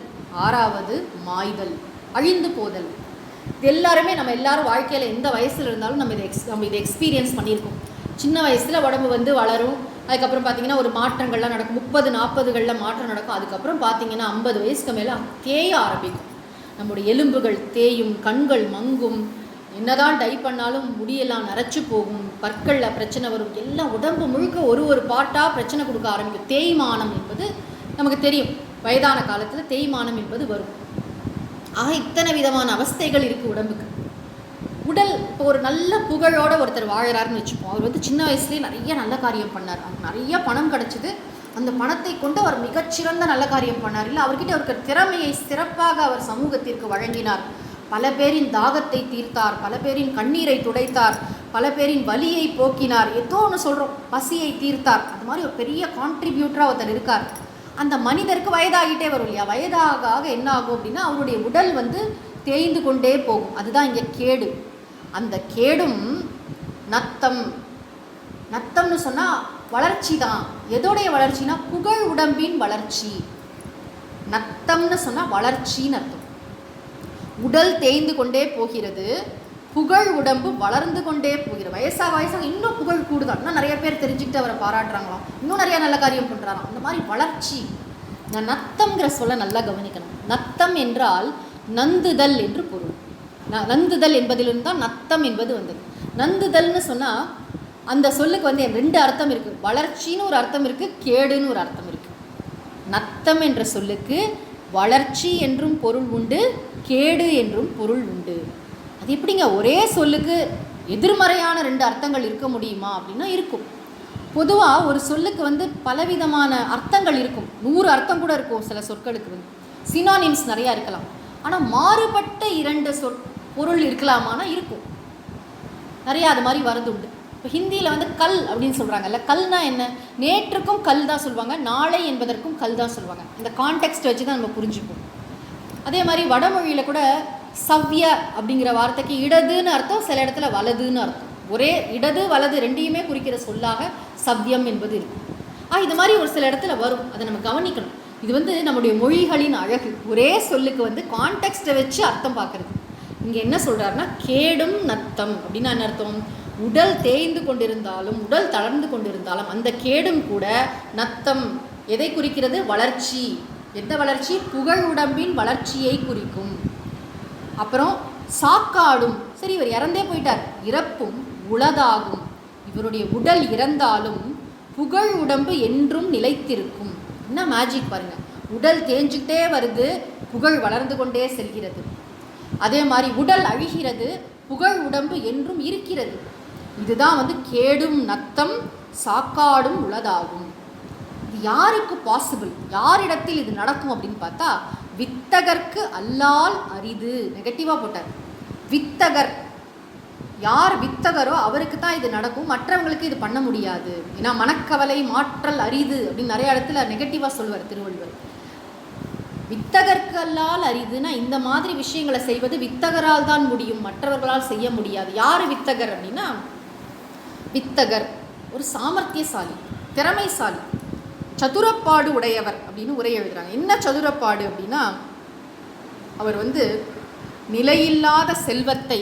6வது மாய்தல், அழிந்து போதல். இது எல்லாருமே நம்ம எல்லாரும் வாழ்க்கையில் எந்த வயசில் இருந்தாலும் நம்ம இதை எக்ஸ்பீரியன்ஸ் பண்ணியிருக்கோம். சின்ன வயசில் உடம்பு வந்து வளரும், அதுக்கப்புறம் பார்த்திங்கன்னா ஒரு மாற்றங்கள்லாம் நடக்கும். 30-40களில் மாற்றம் நடக்கும். அதுக்கப்புறம் பார்த்திங்கன்னா 50 வயசுக்கு மேலே தேய ஆரம்பிக்கும். நம்முடைய எலும்புகள் தேயும், கண்கள் மங்கும், என்னதான் டை பண்ணாலும் முடியெல்லாம் நரைச்சி போகும், பற்களில் பிரச்சனை வரும், எல்லாம் உடம்பு முழுக்க ஒரு பாட்டாக பிரச்சனை கொடுக்க ஆரம்பிக்கும். தேய்மானம் என்பது நமக்கு தெரியும், வயதான காலத்தில் தேய்மானம் என்பது வரும். ஆக இத்தனை விதமான அவஸ்தைகள் இருக்குது உடம்புக்கு. உடல் இப்போ ஒரு நல்ல புகழோடு ஒருத்தர் வாழறாருன்னு வச்சுப்போம். அவர் வந்து சின்ன வயசுலேயே நிறைய நல்ல காரியம் பண்ணார், அவருக்கு நிறைய பணம் கிடச்சிது, அந்த பணத்தை கொண்டு அவர் மிகச்சிறந்த நல்ல காரியம் பண்ணார். இல்லை அவர்கிட்ட இருக்கிற திறமையை சிறப்பாக அவர் சமூகத்திற்கு வழங்கினார். பல பேரின் தாகத்தை தீர்த்தார், பல பேரின் கண்ணீரை துடைத்தார், பல பேரின் வலியை போக்கினார், ஏதோ ஒன்று சொல்கிறோம், பசியை தீர்த்தார். அது மாதிரி ஒரு பெரிய கான்ட்ரிபியூட்டராக ஒருத்தர் இருக்கார். அந்த மனிதருக்கு வயதாகிட்டே வரும் இல்லையா, வயதாக என்ன ஆகும் அப்படின்னா அவருடைய உடல் வந்து தேய்ந்து கொண்டே போகும். அதுதான் இங்கே கேடு. அந்த கேடும் நத்தம். நத்தம்னு சொன்னால் வளர்ச்சி தான். எதோடைய வளர்ச்சினா புகழ் உடம்பின் வளர்ச்சி. நத்தம்னு சொன்னால் வளர்ச்சின்னு அர்த்தம். உடல் தேய்ந்து கொண்டே போகிறது, புகழ் உடம்பு வளர்ந்து கொண்டே போகிறது. வயசாக இன்னும் புகழ் கூடுதான், இன்னும் நிறைய பேர் தெரிஞ்சுக்கிட்டு அவரை பாராட்டுறாங்களாம், இன்னும் நிறைய நல்ல காரியம் பண்ணுறாராம். அந்த மாதிரி வளர்ச்சி. நான் நத்தம்ங்கிற சொல்ல நல்லா கவனிக்கணும். நத்தம் என்றால் நந்துதல் என்று பொருள். நந்துதல் என்பதிலிருந்து தான் நத்தம் என்பது வந்தது. நந்துதல்னு சொன்னால் அந்த சொல்லுக்கு வந்து 2 அர்த்தம் இருக்குது. வளர்ச்சின்னு ஒரு அர்த்தம் இருக்குது, கேடுன்னு ஒரு அர்த்தம் இருக்குது. நத்தம் என்ற சொல்லுக்கு வளர்ச்சி என்றும் பொருள் உண்டு, கேடு என்றும் பொருள் உண்டு. அது எப்படிங்க ஒரே சொல்லுக்கு எதிர்மறையான 2 அர்த்தங்கள் இருக்க முடியுமா அப்படின்னா இருக்கும். பொதுவாக ஒரு சொல்லுக்கு வந்து பலவிதமான அர்த்தங்கள் இருக்கும், 100 அர்த்தம் கூட இருக்கும். சில சொற்களுக்கு வந்து சினானிம்ஸ் நிறையா இருக்கலாம். ஆனால் மாறுபட்ட 2 பொருள் இருக்கலாமானா இருக்கும், நிறையா அது மாதிரி வரது உண்டு. இப்போ ஹிந்தியில் வந்து கல் அப்படின்னு சொல்கிறாங்கல்ல, கல்னா என்ன, நேற்றுக்கும் கல் தான் சொல்லுவாங்க, நாளை என்பதற்கும் கல் தான் சொல்லுவாங்க. இந்த கான்டெக்ஸ்ட் வச்சு தான் நம்ம புரிஞ்சுப்போம். அதே மாதிரி வடமொழியில் கூட சவ்ய அப்படிங்கிற வார்த்தைக்கு இடதுன்னு அர்த்தம், சில இடத்துல வலதுன்னு அர்த்தம். ஒரே இடது வலது 2யுமே குறிக்கிற சொல்லாக சவ்யம் என்பது இருக்கும். இது மாதிரி ஒரு சில இடத்துல வரும், அதை நம்ம கவனிக்கணும். இது வந்து நம்முடைய மொழிகளின் அழகு. ஒரே சொல்லுக்கு வந்து கான்டெக்ஸ்ட்டை வச்சு அர்த்தம் பார்க்குறது. இங்கே என்ன சொல்கிறாருன்னா, கேடும் நத்தம் அப்படின்னா என்ன அர்த்தம், உடல் தேய்ந்து கொண்டிருந்தாலும் உடல் தளர்ந்து கொண்டிருந்தாலும் அந்த கேடும் கூட நத்தம் எதை குறிக்கிறது, வளர்ச்சி. எந்த வளர்ச்சி, புகழ் உடம்பின் வளர்ச்சியை குறிக்கும். அப்புறம் சாக்காடும், சரி இவர் இறந்தே போயிட்டார், இறப்பும் உளதாகும். இவருடைய உடல் இறந்தாலும் புகழ் உடம்பு என்றும் நிலைத்திருக்கும். என்ன மேஜிக் பாருங்கள், உடல் தேஞ்சிக்கிட்டே வருது, புகழ் வளர்ந்து கொண்டே செல்கிறது. அதே மாதிரி உடல் அழிகிறது, புகழ் உடம்பு என்றும் இருக்கிறது. இதுதான் வந்து கேடும் நத்தம் சாக்காடும் உளதாகும். இது யாருக்கு பாசிபிள், யாரிடத்தில் இது நடக்கும் அப்படின்னு பார்த்தா, வித்தகர்க்கு அல்லால் அரிது. நெகட்டிவாக போட்டார். வித்தகர், யார் வித்தகரோ அவருக்கு தான் இது நடக்கும், மற்றவங்களுக்கு இது பண்ண முடியாது. ஏன்னா மனக்கவலை மாற்றல் அரிது அப்படின்னு நிறைய இடத்துல நெகட்டிவாக சொல்லுவார் திருவள்ளுவர். வித்தகர்க்கு அல்லால் அரிதுன்னா இந்த மாதிரி விஷயங்களை செய்வது வித்தகரால் தான் முடியும், மற்றவர்களால் செய்ய முடியாது. யார் வித்தகர் அப்படின்னா, வித்தகர் ஒரு சாமர்த்தியசாலி, திறமைசாலி, சதுரப்பாடு உடையவர் அப்படின்னு உரை எழுதுறாங்க. என்ன சதுரப்பாடு அப்படின்னா, அவர் வந்து நிலையில்லாத செல்வத்தை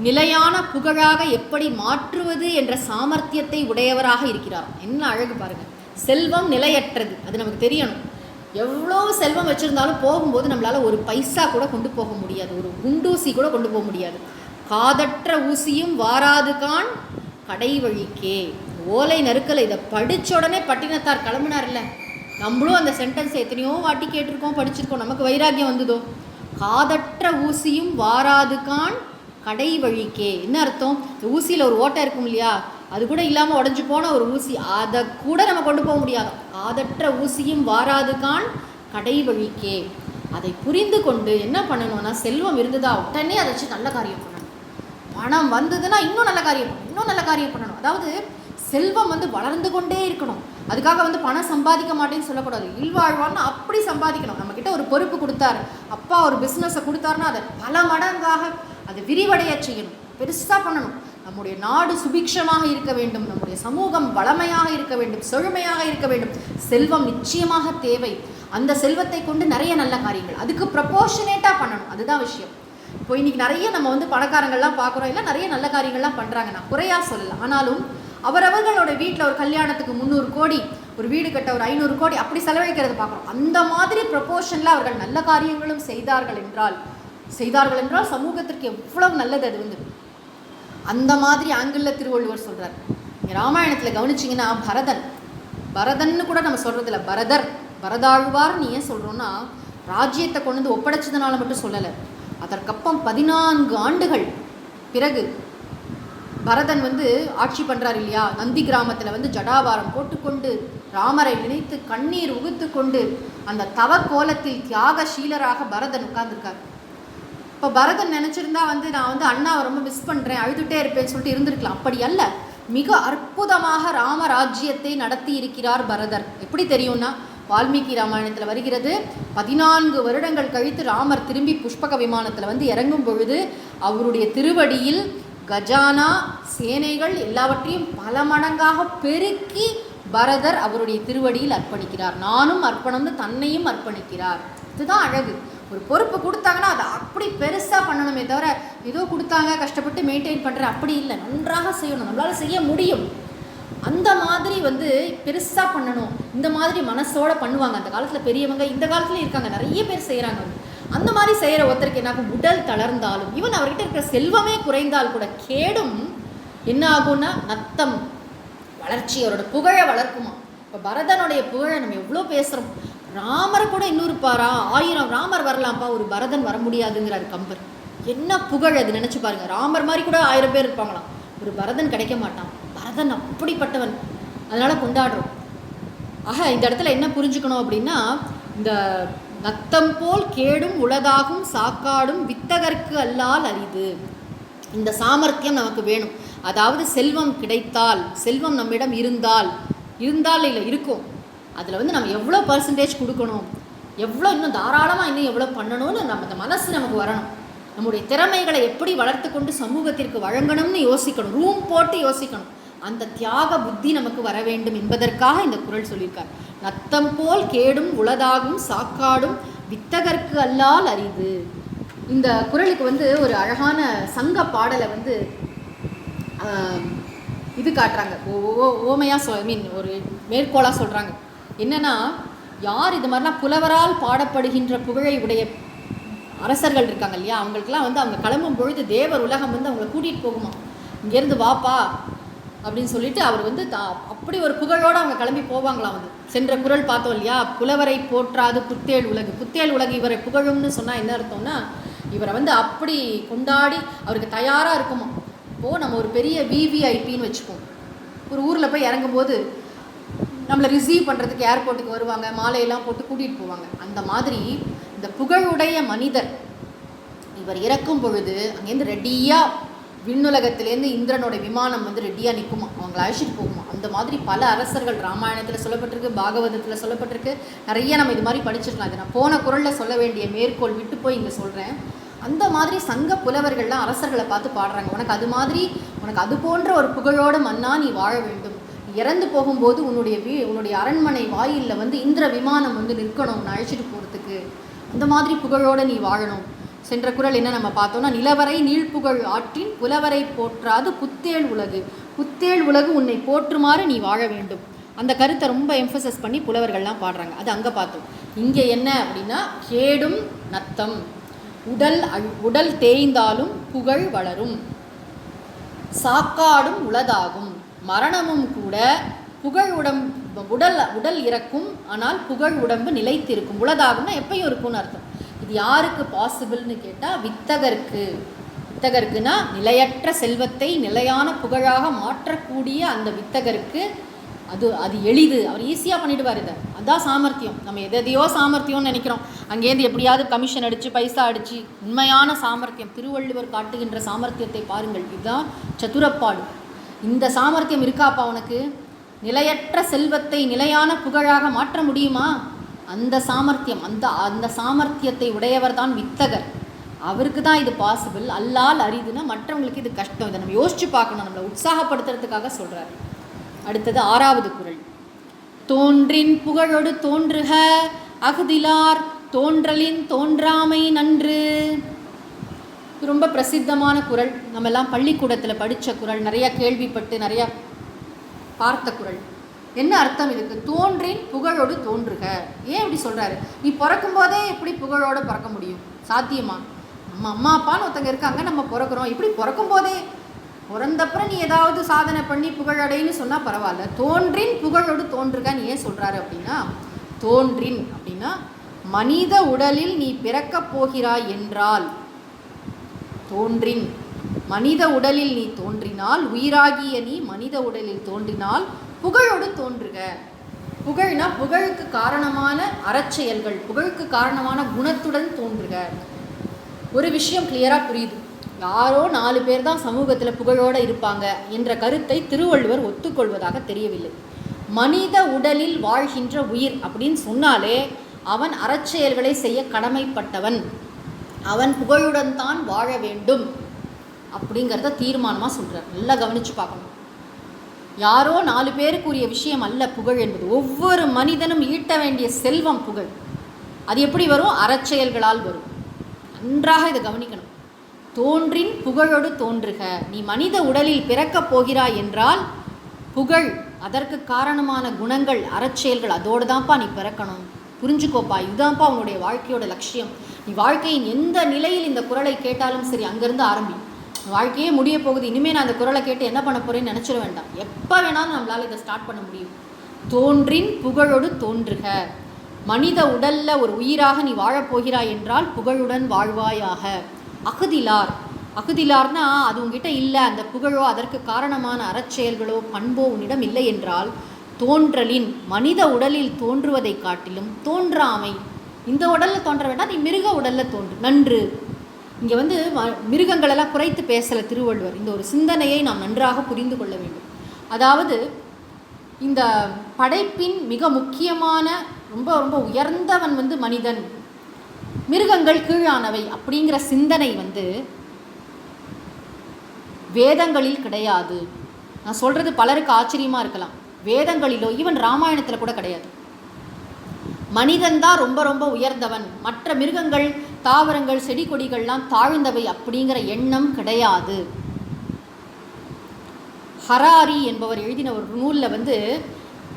நிலையான புகழாக எப்படி மாற்றுவது என்ற சாமர்த்தியத்தை உடையவராக இருக்கிறார். என்ன அழகு பாருங்க. செல்வம் நிலையற்றது, அது நமக்கு தெரியணும். எவ்வளோ செல்வம் வச்சுருந்தாலும் போகும்போது நம்மளால் ஒரு பைசா கூட கொண்டு போக முடியாது, ஒரு குண்டூசி கூட கொண்டு போக முடியாது. காதற்ற ஊசியும் வாராது கான் கடை வழிக்கே. ஓலை நறுக்கலை இதை படித்த உடனே பட்டினத்தார் கிளம்பினார் இல்லை. நம்மளும் அந்த சென்டென்ஸை எத்தனையோ வாட்டி கேட்டிருக்கோம், படிச்சிருக்கோம், நமக்கு வைராக்கியம் வந்ததோ. காதற்ற ஊசியும் வாராது கான் கடை வழிக்கே. என்ன அர்த்தம்? இந்த ஊசியில் ஒரு ஓட்டை இருக்கும் இல்லையா, அது கூட இல்லாமல் உடஞ்சி போன ஒரு ஊசி, அதை கூட நம்ம கொண்டு போக முடியாது. காதற்ற ஊசியும் வாராது கான் கடை வழிக்கே. அதை புரிந்து கொண்டு என்ன பண்ணணும்னா, செல்வம் இருந்ததா உடனே அதை வச்சு நல்ல காரியம் பண்ணணும். பணம் வந்ததுன்னா இன்னும் நல்ல காரியம் பண்ணணும், இன்னும் நல்ல காரியம் பண்ணணும். அதாவது செல்வம் வந்து வளர்ந்து கொண்டே இருக்கணும். அதுக்காக வந்து பணம் சம்பாதிக்க மாட்டேன்னு சொல்லக்கூடாது. இல்வாழ்வான்னு அப்படி சம்பாதிக்கணும். நம்மக்கிட்ட ஒரு பொறுப்பு கொடுத்தாரு, அப்பா ஒரு பிஸ்னஸை கொடுத்தாருன்னா அதை பல மடங்காக அதை விரிவடைய செய்யணும், பெருசாக பண்ணணும். நம்முடைய நாடு சுபிக்ஷமாக இருக்க வேண்டும், நம்முடைய சமூகம் வளமையாக இருக்க வேண்டும், செழுமையாக இருக்க வேண்டும். செல்வம் நிச்சயமாக தேவை. அந்த செல்வத்தை கொண்டு நிறைய நல்ல காரியங்கள், அதுக்கு ப்ரப்போர்ஷனேட்டாக பண்ணணும். அதுதான் விஷயம். இப்போ இன்றைக்கி நிறைய நம்ம வந்து பணக்காரங்கள்லாம் பார்க்குறோம், இல்லை நிறைய நல்ல காரியங்கள்லாம் பண்ணுறாங்க, நான் குறையாக சொல்லலை. ஆனாலும் அவரவர்களோட வீட்டில் ஒரு கல்யாணத்துக்கு 300 கோடி, ஒரு வீடு கட்ட ஒரு 500 கோடி அப்படி செலவழிக்கிறத பார்க்குறோம். அந்த மாதிரி ப்ரப்போர்ஷனில் அவர்கள் நல்ல காரியங்களும் செய்தார்கள் என்றால் சமூகத்திற்கு எவ்வளவு நல்லது அது வந்து. அந்த மாதிரி ஆங்கிளில் திருவள்ளுவர் சொல்கிறார். இங்கே ராமாயணத்தில் கவனிச்சிங்கன்னா பரதன்னு கூட நம்ம சொல்கிறதில்ல, பரதாழ்வார் நீ ஏன் சொல்கிறோன்னா, ராஜ்யத்தை கொண்டு வந்து ஒப்படைச்சதுனால மட்டும் சொல்லலை. அதற்கப்புறம் 14 ஆண்டுகள் பிறகு பரதன் வந்து ஆட்சி பண்ணுறார் இல்லையா, நந்தி கிராமத்தில் வந்து ஜடாபாரம் போட்டுக்கொண்டு ராமரை நினைத்து கண்ணீர் உகுத்து கொண்டு அந்த தவ கோலத்தில் தியாகசீலராக பரதன் உட்கார்ந்துருக்கார். இப்போ பரதன் நினச்சிருந்தா வந்து நான் வந்து அண்ணாவை ரொம்ப மிஸ் பண்ணுறேன், அழுதுகிட்டே இருப்பேன்னு சொல்லிட்டு இருந்திருக்கலாம். அப்படி அல்ல, மிக அற்புதமாக ராமராஜ்யத்தை நடத்தி இருக்கிறார் பரதர். எப்படி தெரியும்னா, வால்மீகி ராமாயணத்தில் வருகிறது. 14 வருடங்கள் கழித்து ராமர் திரும்பி புஷ்பக விமானத்தில் வந்து இறங்கும் பொழுது அவருடைய திருவடியில் கஜானா சேனைகள் எல்லாவற்றையும் பல மடங்காக பெருக்கி பரதர் அவருடைய திருவடியில் அர்ப்பணிக்கிறார். நானும் அர்ப்பணம்னு தன்னையும் அர்ப்பணிக்கிறார். இதுதான் அழகு. ஒரு பொறுப்பு கொடுத்தாங்கன்னா அதை அப்படி பெருசாக பண்ணணுமே தவிர, ஏதோ கொடுத்தாங்க கஷ்டப்பட்டு மெயின்டைன் பண்ணுற அப்படி இல்லை, நன்றாக செய்யணும், நம்மளால் செய்ய முடியும். அந்த மாதிரி வந்து பெருசாக பண்ணணும். இந்த மாதிரி மனசோடு பண்ணுவாங்க அந்த காலத்தில் பெரியவங்க, இந்த காலத்துலேயும் இருக்காங்க, நிறைய பேர் செய்கிறாங்க. அந்த மாதிரி செய்கிற ஒருத்தருக்கு என்னாகும், உடல் தளர்ந்தாலும் ஈவன் அவர்கிட்ட இருக்கிற செல்வமே குறைந்தால் கூட கேடும் என்ன ஆகும்னா நத்தம் வளர்ச்சி, அவரோட புகழை வளர்க்குமா. இப்போ பரதனுடைய புகழை நம்ம எவ்வளோ பேசுகிறோம். ராமரை கூட இன்னொரு 1000 ராமர் வரலாம்ப்பா, ஒரு பரதன் வர முடியாதுங்கிறார் கம்பர். என்ன புகழ் அது, நினச்சி பாருங்கள். ராமர் மாதிரி கூட 1000 பேர் இருப்பாங்களாம், ஒரு பரதன் கிடைக்க மாட்டான். பரதன் அப்படிப்பட்டவன், அதனால் கொண்டாடுறோம். ஆக இந்த இடத்துல என்ன புரிஞ்சுக்கணும் அப்படின்னா, இந்த நத்தம் போல் கேடும் உளதாகும் சாக்காடும் வித்தகர்க்கு அல்லால் அரிது. இந்த சாமர்த்தியம் நமக்கு வேணும். அதாவது செல்வம் கிடைத்தால், செல்வம் நம்மிடம் இருந்தால் இல்லை இருக்கும், அதில் வந்து நம்ம எவ்வளோ பர்சன்டேஜ் கொடுக்கணும், எவ்வளோ இன்னும் தாராளமாக இன்னும் எவ்வளோ பண்ணணும்னு நம்ம அந்த மனசு நமக்கு வரணும். நம்முடைய திறமைகளை எப்படி வளர்த்து கொண்டு சமூகத்திற்கு வழங்கணும்னு யோசிக்கணும், ரூம் போட்டு யோசிக்கணும். அந்த தியாக புத்தி நமக்கு வர வேண்டும் என்பதற்காக இந்த குறள் சொல்லியிருக்கார். நத்தம் போல் கேடும் உளதாகும் சாக்காடும் வித்தகர்க்கு அல்லால் அரிது. இந்த குறளுக்கு வந்து ஒரு அழகான சங்க பாடலை வந்து இது காட்டுறாங்க, ஓமையாக ஒரு மேற்கோளாக சொல்கிறாங்க. என்னென்னா, யார் இது மாதிரிலாம் புலவரால் பாடப்படுகின்ற புகழை உடைய அரசர்கள் இருக்காங்க இல்லையா, அவங்களுக்கெல்லாம் வந்து அவங்க கிளம்பும் பொழுது தேவர் உலகம் வந்து அவங்கள கூட்டிகிட்டு போகுமா. இங்கேருந்து வாப்பா அப்படின்னு சொல்லிட்டு அவர் வந்து அப்படி ஒரு புகழோடு அவங்க கிளம்பி போவாங்களாம். வந்து சென்ற குறள் பார்த்தோம் இல்லையா, புலவரை போற்றாது புத்தேள் உலகு இவரை புகழும்னு சொன்னால் என்ன அர்த்தம்னா, இவரை வந்து அப்படி கொண்டாடி அவருக்கு தயாராக இருக்குமா. இப்போது நம்ம ஒரு பெரிய விவிஐபின்னு வச்சுப்போம், ஒரு ஊரில் போய் இறங்கும்போது நம்மளை ரிசீவ் பண்ணுறதுக்கு ஏர்போர்ட்டுக்கு வருவாங்க, மாலையெல்லாம் போட்டு கூட்டிகிட்டு போவாங்க. அந்த மாதிரி இந்த புகழுடைய மனிதர் இவர் இறக்கும் பொழுது அங்கேருந்து ரெடியாக விண்ணுலகத்திலேருந்து இந்திரனோட விமானம் வந்து ரெடியாக நிற்குமா, அவங்கள அழைச்சிட்டு போகுமா. அந்த மாதிரி பல அரசர்கள் ராமாயணத்தில் சொல்லப்பட்டிருக்கு, பாகவதத்தில் சொல்லப்பட்டிருக்கு, நிறைய நம்ம இது மாதிரி படிச்சிருக்கலாம். அது நான் போன குறளில் சொல்ல வேண்டிய மேற்கோள் விட்டு போய் இங்கே சொல்கிறேன். அந்த மாதிரி சங்க புலவர்கள்லாம் அரசர்களை பார்த்து பாடுறாங்க, உனக்கு அது மாதிரி, உனக்கு அது போன்ற ஒரு புகழோட மன்னா நீ வாழ வேண்டும், நீ இறந்து போகும்போது உன்னுடைய அரண்மனை வாயிலில் வந்து இந்திர விமானம் வந்து நிற்கணும் உன்னை அழைச்சிட்டு போகிறதுக்கு. அந்த மாதிரி புகழோடு நீ வாழணும். சென்ற குறள் என்ன நம்ம பார்த்தோம்னா, நிலவரை நீழ்ப்புகழ் ஆற்றின் புலவரை போற்றாது புத்தேள் உலகு. புத்தேள் உலகு உன்னை போற்றுமாறு நீ வாழ வேண்டும். அந்த கருத்தை ரொம்ப எம்ஃபசஸ் பண்ணி புலவர்கள்லாம் பாடுறாங்க. அது அங்கே பார்த்தோம். இங்கே என்ன அப்படின்னா, கேடும் நத்தம், உடல் தேய்ந்தாலும் புகழ் வளரும், சாக்காடும் உளதாகும், மரணமும் கூட புகழ் உடல் இறக்கும், ஆனால் புகழ் உடம்பு நிலைத்திருக்கும். உளதாகும்னா எப்பயும் இருக்கும்னு அர்த்தம். இது யாருக்கு பாசிபிள்னு கேட்டால் வித்தகருக்கு. வித்தகருக்குன்னா நிலையற்ற செல்வத்தை நிலையான புகழாக மாற்றக்கூடிய அந்த வித்தகருக்கு அது எளிது. அவர் ஈஸியாக பண்ணிவிடுவார். அதுதான் சாமர்த்தியம். நம்ம எதையோ சாமர்த்தியம்னு நினைக்கிறோம். அங்கேருந்து எப்படியாவது கமிஷன் அடித்து பைசா அடித்து. உண்மையான சாமர்த்தியம், திருவள்ளுவர் காட்டுகின்ற சாமர்த்தியத்தை பாருங்கள். இதுதான் சதுரப்பாடு. இந்த சாமர்த்தியம் இருக்காப்பா உனக்கு? நிலையற்ற செல்வத்தை நிலையான புகழாக மாற்ற முடியுமா? அந்த சாமர்த்தியம், அந்த சாமர்த்தியத்தை உடையவர் தான் வித்தகர். அவருக்கு தான் இது பாசிபிள். அல்லால் அரிதுன்னா மற்றவங்களுக்கு இது கஷ்டம். இதை நம்ம யோசிச்சு பார்க்கணும். நம்மளை உற்சாகப்படுத்துறதுக்காக சொல்கிறார். அடுத்தது 6வது குறள். தோன்றின் புகழொடு தோன்றுக அகுதிலார் தோன்றலின் தோன்றாமை நன்று. ரொம்ப பிரசித்தமான குறள். நம்ம எல்லாம் பள்ளிக்கூடத்தில் படித்த குறள், நிறையா கேள்விப்பட்டு நிறையா பார்த்த குறள். என்ன அர்த்தம் இதுக்கு? தோன்றின் புகழோடு தோன்றுக. ஏன் இப்படி சொல்கிறாரு? நீ பிறக்கும் போதே எப்படி புகழோடு பிறக்க முடியும்? சாத்தியமா? நம்ம அம்மா அப்பான்னு ஒருத்தங்க இருக்காங்க, நம்ம பிறக்கிறோம். இப்படி பிறக்கும் போதே பிறந்தப்புறம் நீ ஏதாவது சாதனை பண்ணி புகழடைன்னு சொன்னால் பரவாயில்ல. தோன்றின் புகழோடு தோன்றுகன்னு ஏன் சொல்கிறாரு அப்படின்னா, தோன்றின் அப்படின்னா மனித உடலில் நீ பிறக்கப் போகிறாய் என்றால், தோன்றின் மனித உடலில் நீ தோன்றினால், உயிராகிய நீ மனித உடலில் தோன்றினால் புகழோடு தோன்றுக. புகழ்னா புகழுக்கு காரணமான அறச்செயல்கள், புகழுக்கு காரணமான குணத்துடன் தோன்றுக. ஒரு விஷயம் கிளியராக புரியுது. யாரோ 4 பேர் தான் சமூகத்தில் புகழோடு இருப்பாங்க என்ற கருத்தை திருவள்ளுவர் ஒத்துக்கொள்வதாக தெரியவில்லை. மனித உடலில் வாழ்கின்ற உயிர் அப்படின்னு சொன்னாலே அவன் அறச்செயல்களை செய்ய கடமைப்பட்டவன், அவன் புகழுடன் தான் வாழ வேண்டும் அப்படிங்கிறத தீர்மானமாக சொல்கிறார். நல்லா கவனித்து பார்க்கணும். யாரோ 4 பேருக்குரிய விஷயம் அல்ல புகழ் என்பது. ஒவ்வொரு மனிதனும் ஈட்ட வேண்டிய செல்வம் புகழ். அது எப்படி வரும்? அறச்செயல்களால் வரும். நன்றாக இதை கவனிக்கணும். தோன்றின் புகழோடு தோன்றுக. நீ மனித உடலில் பிறக்கப் போகிறாய் என்றால் புகழ், அதற்கு காரணமான குணங்கள், அறச்செயல்கள், அதோடு தான்ப்பா நீ பிறக்கணும். புரிஞ்சுக்கோப்பா, இதுதான்ப்பா உன்னுடைய வாழ்க்கையோட லட்சியம். நீ வாழ்க்கையின் எந்த நிலையில் இந்த குறளை கேட்டாலும் சரி, அங்கேருந்து ஆரம்பி. வாழ்க்கையே முடிய போகுது, இனிமேல் நான் அந்த குறளை கேட்டு என்ன பண்ண போகிறேன்னு நினச்சிட வேண்டாம். எப்போ வேணாலும் நம்மளால் இதை ஸ்டார்ட் பண்ண முடியும். தோன்றின் புகழோடு தோன்றுக. மனித உடலில் ஒரு உயிராக நீ வாழப்போகிறாய் என்றால் புகழுடன் வாழ்வாயாக. அகுதிலார், அகுதிலார்னா அது உங்ககிட்ட இல்லை, அந்த புகழோ அதற்கு காரணமான அறச்செயல்களோ பண்போ உன்னிடம் இல்லை என்றால், தோன்றலின் மனித உடலில் தோன்றுவதை காட்டிலும் தோன்றாமை, இந்த உடலில் தோன்ற வேண்டாம், நீ மிருக உடலில் தோன்று நன்று. இங்கே வந்து மிருகங்களெல்லாம் குறைத்து பேசலை திருவள்ளுவர். இந்த ஒரு சிந்தனையை நாம் நன்றாக புரிந்து கொள்ள வேண்டும். அதாவது இந்த படைப்பின் மிக முக்கியமான ரொம்ப ரொம்ப உயர்ந்தவன் வந்து மனிதன், மிருகங்கள் கீழானவை அப்படிங்கிற சிந்தனை வந்து வேதங்களில் கிடையாது. நான் சொல்கிறது பலருக்கு ஆச்சரியமாக இருக்கலாம். வேதங்களிலோ ஈவன் ராமாயணத்தில் கூட கிடையாது. மனிதன்தான் ரொம்ப ரொம்ப உயர்ந்தவன், மற்ற மிருகங்கள் தாவரங்கள் செடி கொடிகள்லாம் தாழ்ந்தவை அப்படிங்கிற எண்ணம் கிடையாது. ஹராரி என்பவர் எழுதின ஒரு நூலில் வந்து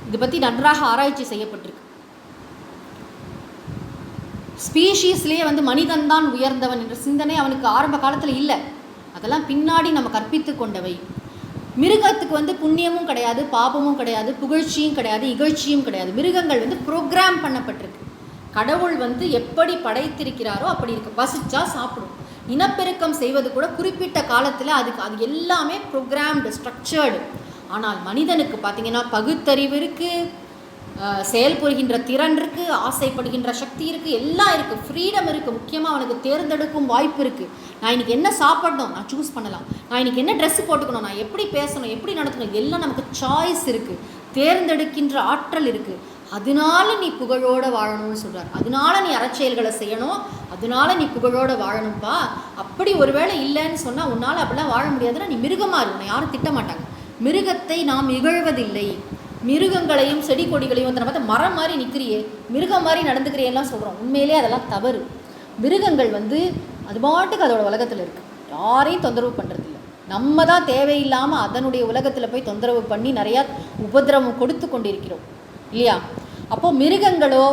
இது பற்றி நன்றாக ஆராய்ச்சி செய்யப்பட்டிருக்கு. ஸ்பீஷீஸ்லேயே வந்து மனிதன்தான் உயர்ந்தவன் என்ற சிந்தனை அவனுக்கு ஆரம்ப காலத்தில் இல்லை. அதெல்லாம் பின்னாடி நம்ம கற்பித்து கொண்டவை. மிருகத்துக்கு வந்து புண்ணியமும் கிடையாது, பாபமும் கிடையாது, புகழ்ச்சியும் கிடையாது, இகழ்ச்சியும் கிடையாது. மிருகங்கள் வந்து ப்ரோக்ராம் பண்ணப்பட்டிருக்கு. கடவுள் வந்து எப்படி படைத்திருக்கிறாரோ அப்படி இருக்கு. பசிச்சா சாப்பிடும். இனப்பெருக்கம் செய்வது கூட குறிப்பிட்ட காலத்தில் அது எல்லாமே ப்ரோக்ராம்டு, ஸ்ட்ரக்சர்டு. ஆனால் மனிதனுக்கு பார்த்திங்கன்னா பகுத்தறிவு இருக்குது, செயல்புரிகின்ற திறன் இருக்குது, ஆசைப்படுகின்ற சக்தி இருக்குது, எல்லாம் இருக்குது, ஃப்ரீடம் இருக்குது. முக்கியமாக அவனுக்கு தேர்ந்தெடுக்கும் வாய்ப்பு இருக்குது. நான் இன்றைக்கி என்ன சாப்பிடணும் நான் சூஸ் பண்ணலாம், நான் இன்றைக்கி என்ன ட்ரெஸ்ஸு போட்டுக்கணும், நான் எப்படி பேசணும், எப்படி நடத்தணும், எல்லாம் நமக்கு சாய்ஸ் இருக்குது, தேர்ந்தெடுக்கின்ற ஆற்றல் இருக்குது. அதனால நீ புகழோடு வாழணும்னு சொல்கிறார். அதனால நீ அறச்செயல்களை செய்யணும், அதனால நீ புகழோடு வாழணும்ப்பா. அப்படி ஒருவேளை இல்லைன்னு சொன்னால் உன்னால் அப்படிலாம் வாழ முடியாதுன்னா நீ மிருகமாக இருக்கும், யாரும் திட்ட மாட்டாங்க. மிருகத்தை நாம் இகழ்வதில்லை. மிருகங்களையும் செடி கொடிகளையும் வந்து நம்ம பார்த்து மரம் மாதிரி நிற்கிறியே, மிருகம் மாதிரி நடந்துக்கிறியெல்லாம் சொல்கிறோம். உண்மையிலே அதெல்லாம் தவறு. மிருகங்கள் வந்து அது பாட்டுக்கு அதோட உலகத்தில் இருக்குது, யாரையும் தொந்தரவு பண்ணுறதில்ல. நம்ம தான் தேவையில்லாமல் அதனுடைய உலகத்தில் போய் தொந்தரவு பண்ணி நிறையா உபதிரவம் கொடுத்து கொண்டிருக்கிறோம் இல்லையா? அப்போது மிருகங்களோ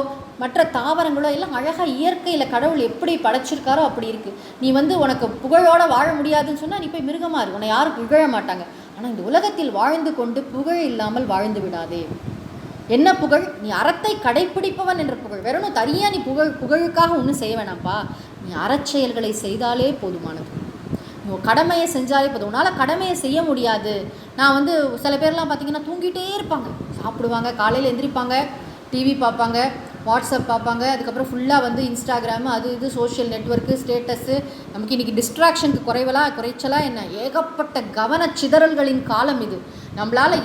மற்ற தாவரங்களோ எல்லாம் அழகாக இயற்கையில் கடவுள் எப்படி படைச்சிருக்காரோ அப்படி இருக்குது. நீ வந்து உனக்கு புகழோடு வாழ முடியாதுன்னு சொன்னால் நீ போய் மிருகமாக இருக்கு, உன்னை யாரும் புகழ மாட்டாங்க. ஆனால் இந்த உலகத்தில் வாழ்ந்து கொண்டு புகழ் இல்லாமல் வாழ்ந்து விடாதே. என்ன புகழ்? நீ அறத்தை கடைப்பிடிப்பவன் என்ற புகழ். வெறும் தனியாக நீ புகழுக்காக ஒன்றும் செய்ய வேணாம்ப்பா. நீ அறச்செயல்களை செய்தாலே போதுமானது. நீ கடமையை செஞ்சாலே போதும். உன்னால் கடமையை செய்ய முடியாது. நான் வந்து சில பேர்லாம் பார்த்திங்கன்னா தூங்கிட்டே இருப்பாங்க, சாப்பிடுவாங்க, காலையில் எந்திரிப்பாங்க, டிவி பார்ப்பாங்க, வாட்ஸ்அப் பார்ப்பாங்க, அதுக்கப்புறம் ஃபுல்லாக வந்து இன்ஸ்டாகிராமு அது இது சோஷியல் நெட்வொர்க்கு ஸ்டேட்டஸு. நமக்கு இன்றைக்கி டிஸ்ட்ராக்ஷனுக்கு குறைச்சலாக என்ன ஏகப்பட்ட கவனச்சிதறல்களின் காலம் இது. நம்மளால்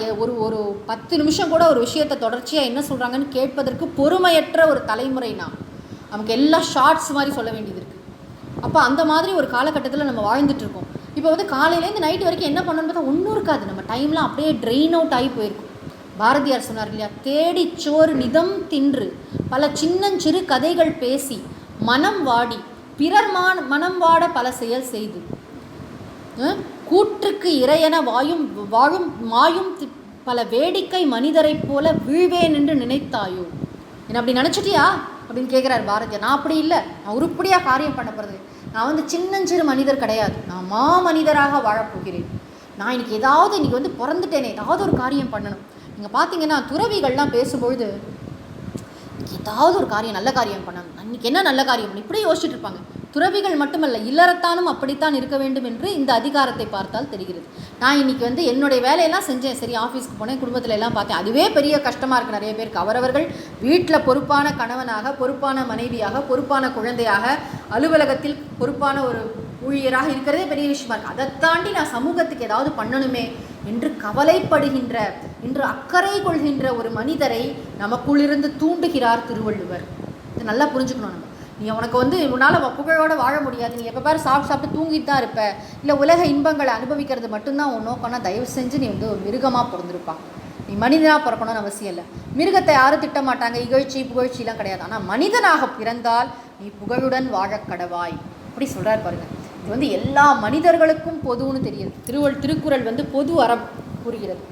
ஒரு 10 நிமிஷம் கூட ஒரு விஷயத்தை தொடர்ச்சியாக என்ன சொல்கிறாங்கன்னு கேட்பதற்கு பொறுமையற்ற ஒரு தலைமுறை. நமக்கு எல்லாம் ஷார்ட்ஸ் மாதிரி சொல்ல வேண்டியது இருக்குது. அப்போ அந்த மாதிரி ஒரு காலகட்டத்தில் நம்ம வாழ்ந்துட்டுருக்கோம். இப்போ வந்து காலையிலேருந்து நைட்டு வரைக்கும் என்ன பண்ணணும்னு பார்த்தா ஒன்றும் இருக்காது. நம்ம டைம்லாம் அப்படியே ட்ரெயின் அவுட் ஆகி போயிருக்கும். பாரதியார் சொன்னார் இல்லையா, தேடி சோறு நிதம் தின்று பல சின்னஞ்சிறு கதைகள் பேசி மனம் வாடி பிறர் மனம் வாட பல செயல் செய்து கூற்றுக்கு இறையென வாழும் மாயும் பல வேடிக்கை மனிதரைப் போல வீழ்வேன் என்று நினைத்தாயோ. என்ன அப்படி நினச்சிட்டியா அப்படின்னு கேட்குறாரு பாரதியார். நான் அப்படி இல்லை, நான் உருப்படியாக காரியம் பண்ண போகிறது. நான் வந்து சின்னஞ்சிறு மனிதர் கிடையாது, நான் மனிதராக வாழப்போகிறேன். நான் இன்றைக்கி வந்து பிறந்துட்டேனே, ஏதாவது ஒரு காரியம் பண்ணணும். நீங்கள் பார்த்தீங்கன்னா துறவிகள்லாம் பேசும்பொழுது ஏதாவது ஒரு காரியம், நல்ல காரியம் பண்ணணும், அன்றைக்கி என்ன நல்ல காரியம் இப்படி யோசிச்சுட்டு இருப்பாங்க. துறவிகள் மட்டுமல்ல, இல்லறத்தானும் அப்படித்தான் இருக்க வேண்டும் என்று இந்த அதிகாரத்தை பார்த்தால் தெரிகிறது. நான் இன்றைக்கி வந்து என்னுடைய வேலையெல்லாம் செஞ்சேன், சரி ஆஃபீஸ்க்கு போனேன், குடும்பத்தில் எல்லாம் பார்த்தேன், அதுவே பெரிய கஷ்டமாக இருக்குது நிறைய பேருக்கு. அவரவர்கள் வீட்டில் பொறுப்பான கணவனாக, பொறுப்பான மனைவியாக, பொறுப்பான குழந்தையாக, அலுவலகத்தில் பொறுப்பான ஒரு ஊழியராக இருக்கிறதே பெரிய விஷயமா இருக்குது. அதை தாண்டி நான் சமூகத்துக்கு ஏதாவது பண்ணணுமே என்று கவலைப்படுகின்ற, என்று அக்கறை கொள்கின்ற ஒரு மனிதரை நமக்குள்ளிருந்து தூண்டுகிறார் திருவள்ளுவர். இதை நல்லா புரிஞ்சுக்கணும். நம்ம நீ உனக்கு வந்து உன்னால் புகழோடு வாழ முடியாது, நீ எப்போ பாரு சாப்பிட்டு தூங்கிட்டு தான் இருப்ப, இல்லை உலக இன்பங்களை அனுபவிக்கிறது மட்டும்தான் உன் நோக்கம்னா தயவு செஞ்சு நீ வந்து ஒரு மிருகமாக பிறந்திருப்பான். நீ மனிதனாக பிறக்கணும்னு அவசியம் இல்லை. மிருகத்தை யாரும் திட்ட மாட்டாங்க, இகழ்ச்சி புகழ்ச்சிலாம் கிடையாது. ஆனால் மனிதனாக பிறந்தால் நீ புகழுடன் வாழக்கடவாய் அப்படி சொல்கிறார் பாருங்கள். இது வந்து எல்லா மனிதர்களுக்கும் பொதுன்னு தெரியுது. திருக்குறள் வந்து பொது அறம் கூறுகிறது.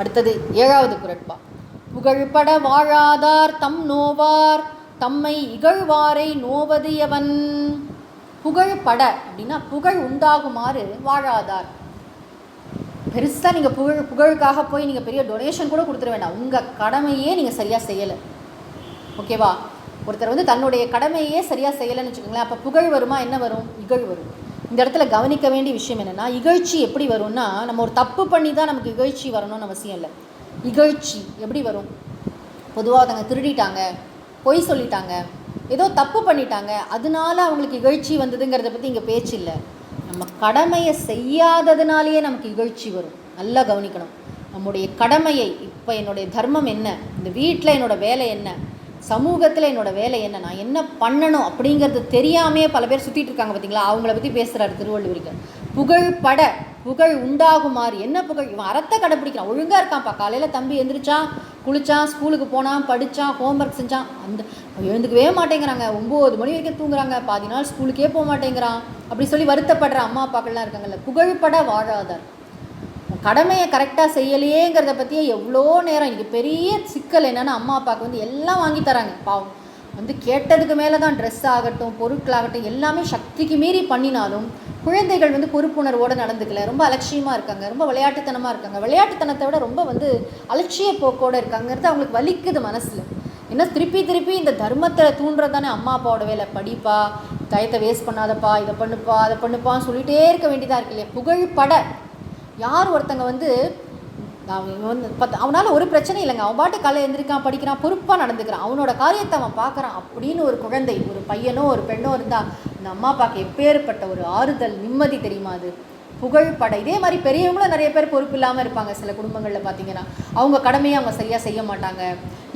அடுத்தது 7வது குறட்பா. புகழ்பட வாழாதார் தம் நோவார் தம்மை இகழ்வாரை நோவது எவன். புகழ்பட அப்படின்னா புகழ் உண்டாகுமாறு வாழாதார். பெருசாக நீங்கள் புகழுக்காக போய் நீங்கள் பெரிய டொனேஷன் கூட கொடுத்துட வேண்டாம். உங்கள் கடமையே நீங்கள் சரியாக செய்யலை, ஓகேவா? ஒருத்தர் வந்து தன்னுடைய கடமையே சரியாக செய்யலைன்னு வச்சுக்கோங்களேன், அப்போ புகழ் வருமா? என்ன வரும்? இகழ் வரும். இந்த இடத்துல கவனிக்க வேண்டிய விஷயம் என்னென்னா, இகழ்ச்சி எப்படி வரும்னா, நம்ம ஒரு தப்பு பண்ணி தான் நமக்கு இகழ்ச்சி வரணும்னு அவசியம் இல்லை. இகழ்ச்சி எப்படி வரும்? பொதுவாக அவங்க திருடிட்டாங்க, பொய் சொல்லிட்டாங்க, ஏதோ தப்பு பண்ணிட்டாங்க, அதனால அவங்களுக்கு இகழ்ச்சி வந்ததுங்கிறத பற்றி இங்கே பேச்சு இல்லை. நம்ம கடமையை செய்யாததுனாலேயே நமக்கு இகழ்ச்சி வரும். நல்லா கவனிக்கணும். நம்முடைய கடமையை, இப்போ என்னுடைய தர்மம் என்ன, இந்த வீட்டில் என்னோடய வேலை என்ன, சமூகத்தில் என்னோடய வேலை என்ன, நான் என்ன பண்ணணும் அப்படிங்கிறது தெரியாமையே பல பேர் சுற்றிட்டு இருக்காங்க பார்த்தீங்களா? அவங்கள பற்றி பேசுகிறாரு திருவள்ளுவருக்கு. புகழ்பட புகழ் உண்டாகுமாறு. என்ன புகழ்? இவன் அறத்தை கடைப்பிடிக்கிறான், ஒழுங்காக இருக்கான்ப்பா, காலையில் தம்பி எந்திரிச்சான், குளித்தான், ஸ்கூலுக்கு போனான், படித்தான், ஹோம்ஒர்க் செஞ்சான். அந்த எழுந்துக்கவே மாட்டேங்கிறாங்க, 9 மணி வரைக்கும் தூங்குறாங்க, பாதி நாள் ஸ்கூலுக்கே போக மாட்டேங்கிறான் அப்படி சொல்லி வருத்தப்படுற அம்மா அப்பாக்கள்லாம் இருக்காங்கல்ல. புகழ்பட வாழாதார். கடமையை கரெக்டாக செய்யலையேங்கிறத பற்றியே எவ்வளோ நேரம். இன்றைக்கி பெரிய சிக்கல் என்னென்னா, அம்மா அப்பாவுக்கு வந்து எல்லாம் வாங்கி தராங்க, பாவம் வந்து கேட்டதுக்கு மேலே தான் ட்ரெஸ் ஆகட்டும், பொருட்களாகட்டும், எல்லாமே சக்திக்கு மீறி பண்ணினாலும் குழந்தைகள் வந்து பொறுப்புணர்வோடு நடந்துக்கல, ரொம்ப அலட்சியமாக இருக்காங்க, ரொம்ப விளையாட்டுத்தனமாக இருக்காங்க. விளையாட்டுத்தனத்தை விட ரொம்ப வந்து அலட்சிய போக்கோடு இருக்காங்கிறது அவங்களுக்கு வலிக்குது மனசில். ஏன்னா திருப்பி இந்த தர்மத்தை தூண்டுறது தானே அம்மா அப்பாவோட வேலை. படிப்பா, டயத்தை வேஸ்ட் பண்ணாதப்பா, இதை பண்ணுப்பா, அதை பண்ணுப்பான்னு சொல்லிகிட்டே இருக்க வேண்டியதாக இருக்கு இல்லையா? புகழ்பட யார் ஒருத்தங்க வந்து அவனால் ஒரு பிரச்சனை இல்லைங்க, அவன் பாட்டு காலையில் எழுந்திரிக்கான், படிக்கிறான், பொறுப்பாக நடந்துக்கிறான், அவனோட காரியத்தை அவன் பார்க்குறான் அப்படின்னு ஒரு குழந்தை, ஒரு பையனோ ஒரு பெண்ணோ இருந்தால் இந்த அம்மா அப்பாவுக்கு எப்பேற்பட்ட ஒரு ஆறுதல், நிம்மதி தெரியுமா? அது புகழ்பட. இதே மாதிரி பெரியவங்களும் நிறைய பேர் பொறுப்பு இல்லாமல் இருப்பாங்க. சில குடும்பங்களில் பார்த்தீங்கன்னா அவங்க கடமையை அவங்க சரியாக செய்ய மாட்டாங்க,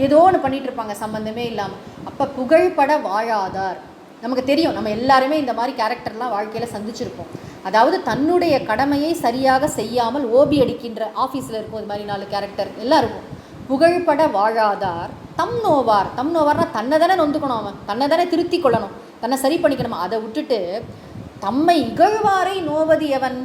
ஏதோ ஒன்று பண்ணிகிட்டு இருப்பாங்க சம்மந்தமே இல்லாமல். அப்போ புகழ்பட வாழாதார். நமக்கு தெரியும், நம்ம எல்லாருமே இந்த மாதிரி கேரக்டர்லாம் வாழ்க்கையில் சந்திச்சிருப்போம். அதாவது தன்னுடைய கடமையை சரியாக செய்யாமல் ஓபி அடிக்கின்ற ஆஃபீஸில் இருக்கும் இது மாதிரி 4 கேரக்டர் எல்லாம் இருக்கும். புகழ்பட வாழாதார் தம் நோவார். தம் நோவார்னா தன்னை தானே நொந்துக்கணும், அவன் தன்னை தானே திருத்தி கொள்ளணும், தன்னை சரி பண்ணிக்கணுமா. அதை விட்டுட்டு தம்மை இகழ்வாரை நோவது எவன்,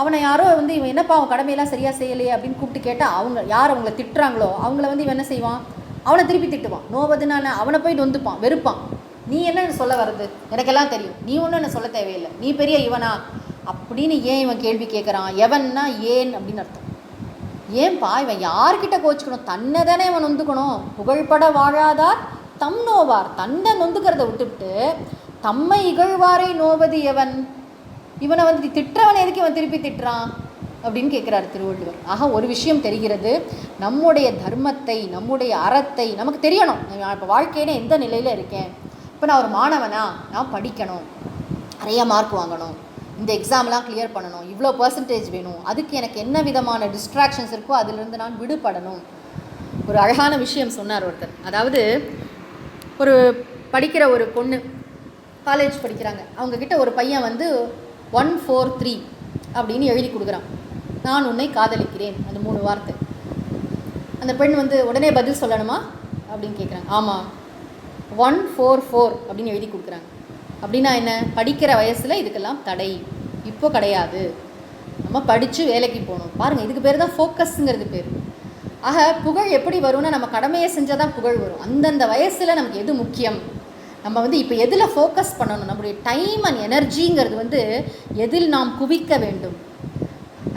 அவனை யாரோ வந்து இவன் என்னப்பா அவன் கடமையெல்லாம் சரியாக செய்யலையே அப்படின்னு கூப்பிட்டு கேட்டால் அவங்க யார் அவங்கள திட்டுறாங்களோ அவங்கள வந்து இவன் என்ன செய்வான், அவனை திருப்பி திட்டுவான். நோவதுனால அவனை போய் நொந்துப்பான், வெறுப்பான். நீ என்ன சொல்ல வர்றது, எனக்கெல்லாம் தெரியும், நீ ஒன்றும் என்ன சொல்ல தேவையில்லை, நீ பெரிய இவனா அப்படின்னு ஏன் இவன் கேள்வி கேட்குறான். எவன்னா ஏன் அப்படின்னு அர்த்தம். ஏன்பா இவன் யார்கிட்ட கோச்சிக்கணும், தன்னை தானே இவன் நொந்துக்கணும். புகழ்பட வாழாதார் தம் நோவார். தன்னை நொந்துக்கிறத விட்டுவிட்டு தம்மை இகழ்வாரை நோவது எவன், இவனை வந்து திட்டுறவன் எதுக்கு இவன் திருப்பி திட்டுறான் அப்படின்னு கேட்குறாரு திருவள்ளுவர். ஆக ஒரு விஷயம் தெரிகிறது, நம்முடைய தர்மத்தை நம்முடைய அறத்தை நமக்கு தெரியணும். நான் இப்போ வாழ்க்கையில எந்த நிலையில் இருக்கேன், இப்போ நான் ஒரு மாணவனா, நான் படிக்கணும், நிறைய மார்க் வாங்கணும், இந்த எக்ஸாம்லாம் கிளியர் பண்ணணும், இவ்வளோ பர்சன்டேஜ் வேணும், அதுக்கு எனக்கு என்ன விதமான டிஸ்ட்ராக்ஷன்ஸ் இருக்கோ அதிலிருந்து நான் விடுபடணும். ஒரு அழகான விஷயம் சொன்னார் ஒருத்தர். அதாவது ஒரு படிக்கிற ஒரு பொண்ணு காலேஜ் படிக்கிறாங்க, அவங்கக்கிட்ட ஒரு பையன் வந்து 143 அப்படின்னு எழுதி கொடுக்குறான். நான் உன்னை காதலிக்கிறேன், அந்த 3 வார்த்தை. அந்த பெண் வந்து உடனே பதில் சொல்லணுமா அப்படின்னு கேட்குறாங்க. ஆமாம், 144 அப்படின்னு எழுதி கொடுக்குறாங்க. அப்படின்னா என்ன, படிக்கிற வயசில் இதுக்கெல்லாம் தடை இப்போ கிடையாது, நம்ம படித்து வேலைக்கு போகணும். பாருங்கள், இதுக்கு பேர் தான் ஃபோக்கஸ்ங்கிறது பேர். ஆக புகழ் எப்படி வரும்னா, நம்ம கடமையை செஞ்சால் தான் புகழ் வரும். அந்தந்த வயசில் நமக்கு எது முக்கியம், நம்ம வந்து இப்போ எதில் ஃபோக்கஸ் பண்ணணும், நம்முடைய டைம் அண்ட் எனர்ஜிங்கிறது வந்து எதில் நாம் குவிக்க வேண்டும்.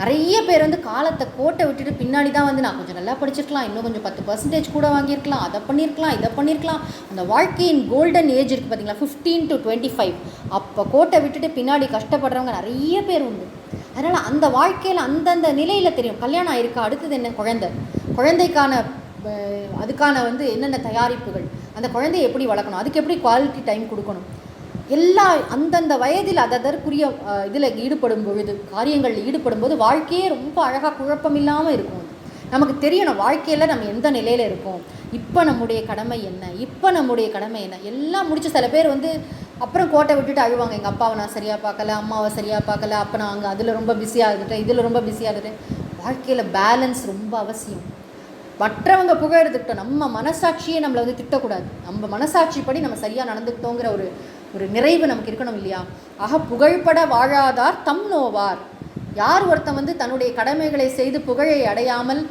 நிறைய பேர் வந்து காலத்தை கோட்டை விட்டுட்டு பின்னாடி தான் வந்து நான் கொஞ்சம் நல்லா படிச்சிருக்கலாம், இன்னும் கொஞ்சம் 10% கூட வாங்கியிருக்கலாம், அதை பண்ணியிருக்கலாம், இதை பண்ணியிருக்கலாம். அந்த வாழ்க்கையின் கோல்டன் ஏஜ் இருக்குது பார்த்தீங்களா, 15 to 25, அப்போ கோட்டை விட்டுட்டு பின்னாடி கஷ்டப்படுறவங்க நிறைய பேர் உண்டு. அதனால் அந்த வாழ்க்கையில் அந்தந்த நிலையில் தெரியும். கல்யாணம் ஆயிருக்கா, அடுத்தது என்ன, குழந்தைக்கான அதுக்கான வந்து என்னென்ன தயாரிப்புகள், அந்த குழந்தையை எப்படி வளர்க்கணும், அதுக்கு எப்படி குவாலிட்டி டைம் கொடுக்கணும், எல்லா அந்தந்த வயதில் அதற்குரிய இதில் ஈடுபடும் பொழுது, காரியங்களில் ஈடுபடும் போது வாழ்க்கையே ரொம்ப அழகாக குழப்பம் இல்லாமல் இருக்கும். நமக்கு தெரியணும் வாழ்க்கையில் நம்ம எந்த நிலையில் இருக்கோம், இப்போ நம்முடைய கடமை என்ன, இப்போ நம்முடைய கடமை என்ன, எல்லாம் முடிச்சு சில பேர் வந்து அப்புறம் கோட்டை விட்டுட்டு அழுவாங்க. எங்கள் அப்பாவை நான் சரியாக பார்க்கல, அம்மாவை சரியாக பார்க்கல, அப்போ நான் அங்கே அதில் ரொம்ப பிஸியாக இருந்துட்டேன், இதில் ரொம்ப பிஸியாக இருந்துட்டேன். வாழ்க்கையில் பேலன்ஸ் ரொம்ப அவசியம். மற்றவங்க புகழெடுத்துக்கிட்டோம், நம்ம மனசாட்சியே நம்மளை வந்து திட்டக்கூடாது. நம்ம மனசாட்சிப்படி நம்ம சரியாக நடந்துக்கிட்டோங்கிற ஒரு நிறைவு நமக்கு இருக்கணும் இல்லையா. ஆக புகழ்பட வாழாதார் தம் நோவார். யார் ஒருத்தன் வந்து தன்னுடைய கடமைகளை செய்து புகழை அடையாமல்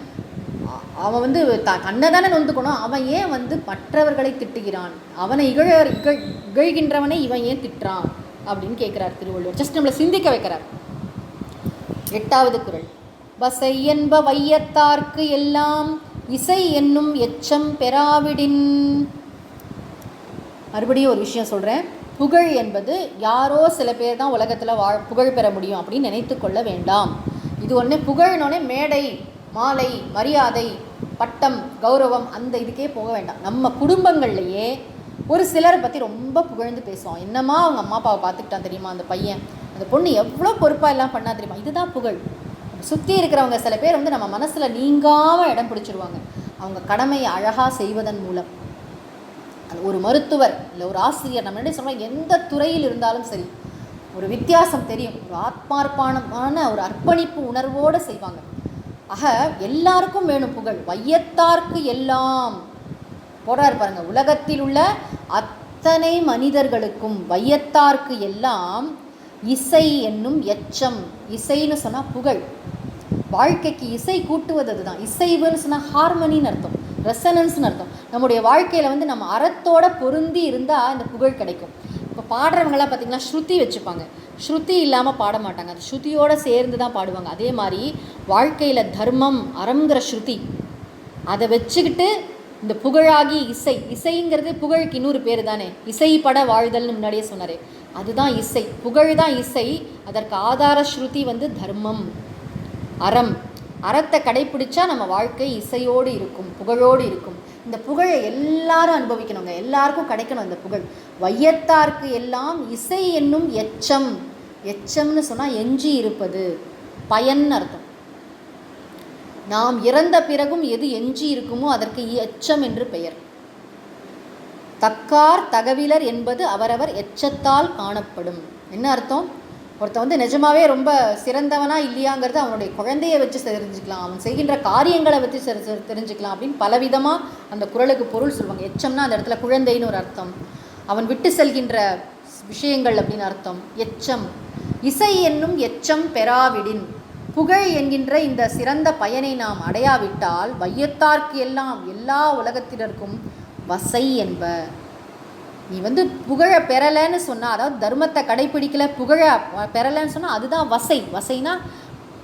அவன் வந்து தன்னை தானே நொந்துக்கணும், அவன் ஏன் வந்து மற்றவர்களை திட்டுகிறான், அவனை இகழ்கின்றவனை இவன் ஏன் திட்டுறான் அப்படின்னு கேட்குறார் திருவள்ளுவர். ஜஸ்ட் நம்மளை சிந்திக்க வைக்கிறார். 8வது குறள். வசை என்ப வையத்தார்க்கு எல்லாம் இசை என்னும் எச்சம் பெறாவிடின். மறுபடியும் ஒரு விஷயம் சொல்கிறேன். புகழ் என்பது யாரோ சில பேர் தான் உலகத்தில் புகழ் பெற முடியும் அப்படின்னு நினைத்து கொள்ள வேண்டாம். இது ஒன்று புகழ்னோடனே மேடை, மாலை, மரியாதை, பட்டம், கௌரவம் அந்த இதுக்கே போக வேண்டாம். நம்ம குடும்பங்கள்லையே ஒரு சிலரை பற்றி ரொம்ப புகழ்ந்து பேசுவோம். என்னம்மா அவங்க அம்மா அப்பாவை பார்த்துக்கிட்டான் தெரியுமா, அந்த பையன் அந்த பொண்ணு எவ்வளோ பொறுப்பாக எல்லாம் பண்ணா தெரியுமா, இதுதான் புகழ். சுற்றி இருக்கிறவங்க சில பேர் வந்து நம்ம மனசில் நீங்காமல் இடம் பிடிச்சிருவாங்க, அவங்க கடமையை அழகாக செய்வதன் மூலம். ஒரு மருத்துவர் இல்லை ஒரு ஆசிரியர், நம்ம என்ன சொல்கிறோம், எந்த துறையில் இருந்தாலும் சரி ஒரு வித்தியாசம் தெரியும். ஒரு ஆத்மார்ப்பணமான ஒரு அர்ப்பணிப்பு உணர்வோடு செய்வாங்க. ஆக எல்லாருக்கும் வேணும் புகழ். வையத்தார்க்கு எல்லாம் போடுறாரு பாருங்க, உலகத்தில் உள்ள அத்தனை மனிதர்களுக்கும் வையத்தார்க்கு எல்லாம் இசை என்னும் எச்சம். இசைன்னு சொன்னால் புகழ். வாழ்க்கைக்கு இசை கூட்டுவது அதுதான். இசைவுன்னு சொன்னால் ஹார்மனின்னு அர்த்தம், ரெசனன்ஸ்னு அர்த்தம். நம்முடைய வாழ்க்கையில் வந்து நம்ம அறத்தோட பொருந்தி இருந்தால் இந்த புகழ் கிடைக்கும். இப்போ பாடுறவங்களாம் பார்த்திங்கன்னா ஸ்ருதி வச்சுப்பாங்க, ஸ்ருதி இல்லாமல் பாட மாட்டாங்க, அது ஸ்ருதியோடு சேர்ந்து தான் பாடுவாங்க. அதே மாதிரி வாழ்க்கையில் தர்மம் அறங்கிற ஸ்ருதி அதை வச்சுக்கிட்டு இந்த புகழாகி இசை, இசைங்கிறது புகழுக்கு இன்னொரு பேர் தானே, இசைப்பட வாழ்தல்னு முன்னாடியே சொன்னாரே, அதுதான் இசை. புகழ் தான் இசை. அதற்கு ஆதார ஸ்ருதி வந்து தர்மம், அறம். அறத்தை கடைப்பிடிச்சா நம்ம வாழ்க்கை இசையோடு இருக்கும், புகழோடு இருக்கும். இந்த புகழை எல்லாரும் அனுபவிக்கணுங்க, எல்லாருக்கும் கிடைக்கணும் இந்த புகழ். வையத்தார்க்கு எல்லாம் இசை என்னும் எச்சம். எச்சம்னு சொன்னால் எஞ்சி இருப்பது, பயன் அர்த்தம். நாம் இறந்த பிறகும் எது எஞ்சி இருக்குமோ அதற்கு எச்சம் என்று பெயர். தக்கார் தகவிலர் என்பது அவரவர் எச்சத்தால் காணப்படும். என்ன அர்த்தம்? ஒருத்தன் வந்து நிஜமாவே ரொம்ப சிறந்தவனா இல்லையாங்கிறது அவனுடைய குழந்தையை வச்சு தெரிஞ்சுக்கலாம், அவன் செய்கின்ற காரியங்களை வச்சு தெரிஞ்சுக்கலாம் அப்படின்னு பலவிதமாக அந்த குறளுக்கு பொருள் சொல்லுவாங்க. எச்சம்னா அந்த இடத்துல குழந்தைன்னு ஒரு அர்த்தம், அவன் விட்டு செல்கின்ற விஷயங்கள் அப்படின்னு அர்த்தம். எச்சம் இசை என்னும் எச்சம் பெறாவிடின், புகழ் என்கின்ற இந்த சிறந்த பயனை நாம் அடையாவிட்டால் வையத்தார்க்கு எல்லாம் எல்லா உலகத்தினருக்கும் வசை என்ப. நீ வந்து புகழை பெறலைன்னு சொன்னால், அதாவது தர்மத்தை கடைப்பிடிக்கலை புகழை பெறலைன்னு சொன்னால் அதுதான் வசை. வசைனா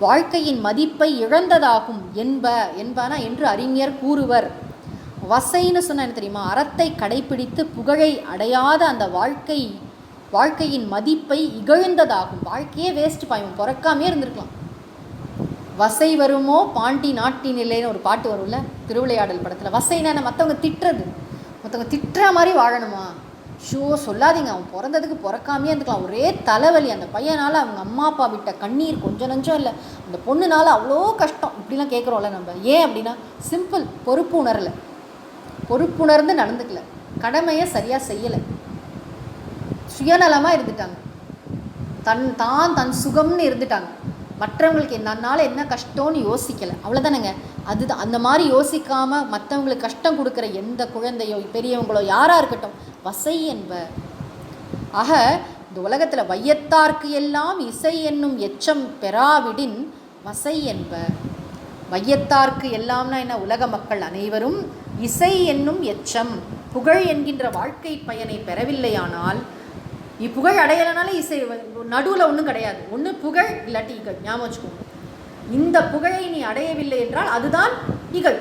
வாழ்க்கையின் மதிப்பை இழந்ததாகும் என்பனா என்று அறிஞர் கூறுவர். வசைன்னு சொன்னால் என்ன தெரியுமா? அறத்தை கடைப்பிடித்து புகழை அடையாத அந்த வாழ்க்கையின் மதிப்பை இகழ்ந்ததாகும். வாழ்க்கையே வேஸ்ட் பாயும், பிறக்காமே இருந்திருக்கலாம். வசை வருமோ பாண்டி நாட்டினிலேன்னு ஒரு பாட்டு வரும்ல திருவிளையாடல் படத்தில். வசைனா மற்றவங்க திட்டுறது, மற்றவங்க திட்டுற மாதிரி வாழணுமா? சொல்லாதீங்க, அவன் பிறந்ததுக்கு பிறக்காமே இருந்துக்கலாம். ஒரே தலைவலி, அந்த பையனால் அவங்க அம்மா அப்பா விட்ட கண்ணீர் கொஞ்சம் நஞ்சம் இல்லை, அந்த பொண்ணுனால அவ்வளோ கஷ்டம், இப்படிலாம் கேட்குறோம்ல நம்ம. ஏன் அப்படின்னா சிம்பிள், பொறுப்புணர்ந்து நடந்துக்கல, கடமையை சரியாக செய்யலை, சுயநலமாக இருந்துட்டாங்க, தன் சுகம்னு இருந்துட்டாங்க, மற்றவங்களுக்கு என்னால் என்ன கஷ்டம்னு யோசிக்கலை, அவ்வளோதானேங்க. அதுதான் அந்த மாதிரி யோசிக்காமல் மற்றவங்களுக்கு கஷ்டம் கொடுக்குற எந்த குழந்தையோ பெரியவங்களோ யாராக இருக்கட்டும் வசை என்ப. ஆக இந்த உலகத்தில் வையத்தார்க்கு எல்லாம் இசை என்னும் எச்சம் பெறாவிடின் வசை என்ப. வையத்தார்க்கு எல்லாம்னா என்ன? உலக மக்கள் அனைவரும் இசை என்னும் எச்சம் புகழ் என்கின்ற வாழ்க்கை பயனை பெறவில்லையானால், இப்புகழ் அடையலைனாலே இசை நடுவில் ஒன்றும் கிடையாது, ஒன்று புகழ் இல்லாட்டி இகழ். ஞாபகம் வச்சுக்கோங்க, இந்த புகழை நீ அடையவில்லை என்றால் அதுதான் இகழ்.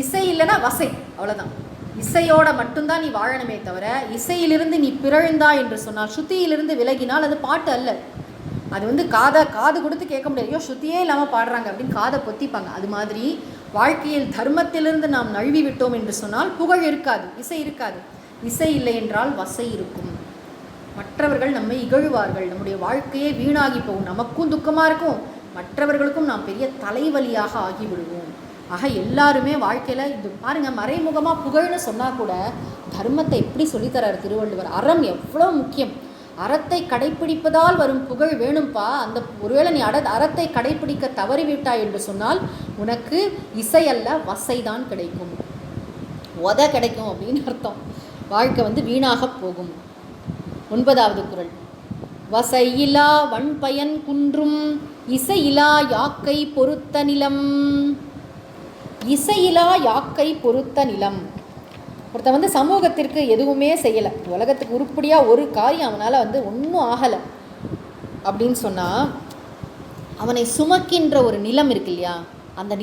இசை இல்லைன்னா வசை, அவ்வளோதான். இசையோட மட்டும்தான் நீ வாழணுமே தவிர இசையிலிருந்து நீ பிறழ்ந்தா என்று சொன்னால், ஸ்ருதியிலிருந்து விலகினால் அது பாட்டு அல்ல. அது வந்து காது கொடுத்து கேட்க முடியாது. ஐயோ ஸ்ருதியே இல்லாமல் பாடுறாங்க அப்படின்னு காதை பொத்திப்பாங்க. அது மாதிரி வாழ்க்கையில் தர்மத்திலிருந்து நாம் நழுவி விட்டோம் என்று சொன்னால் புகழ் இருக்காது, இசை இருக்காது. இசை இல்லை என்றால் வசை இருக்கும். மற்றவர்கள் நம்மை இகழ்வார்கள், நம்முடைய வாழ்க்கையே வீணாகி போகும், நமக்கும் துக்கமாக இருக்கும், மற்றவர்களுக்கும் நாம் பெரிய தலைவலியாக ஆகிவிடுவோம். ஆக எல்லாருமே வாழ்க்கையில் இது பாருங்கள், மறைமுகமாக புகழ்னு சொன்னால் கூட தர்மத்தை எப்படி சொல்லித்தரார் திருவள்ளுவர். அறம் எவ்வளோ முக்கியம், அறத்தை கடைப்பிடிப்பதால் வரும் புகழ் வேணும்ப்பா. அந்த ஒருவேளை நீ அறத்தை கடைப்பிடிக்க தவறிவிட்டாய் என்று சொன்னால் உனக்கு இசை அல்ல வசைதான் கிடைக்கும், கிடைக்கும் அப்படின்னு அர்த்தம். வாழ்க்கை வந்து வீணாக போகும். 9வது குறள். வசையிலா வன்பயன் குன்றும் இசையிலா யாக்கை பொறுத்த நிலம். இசையிலா யாக்கை பொறுத்த நிலம். ஒருத்தன் வந்து சமூகத்திற்கு எதுவுமே செய்யலை, உலகத்துக்கு உருப்படியாக ஒரு காரியம் அவனால் வந்து ஒன்றும் ஆகலை அப்படின்னு சொன்னால், அவனை சுமக்கின்ற ஒரு நிலம் இருக்கு இல்லையா, அந்த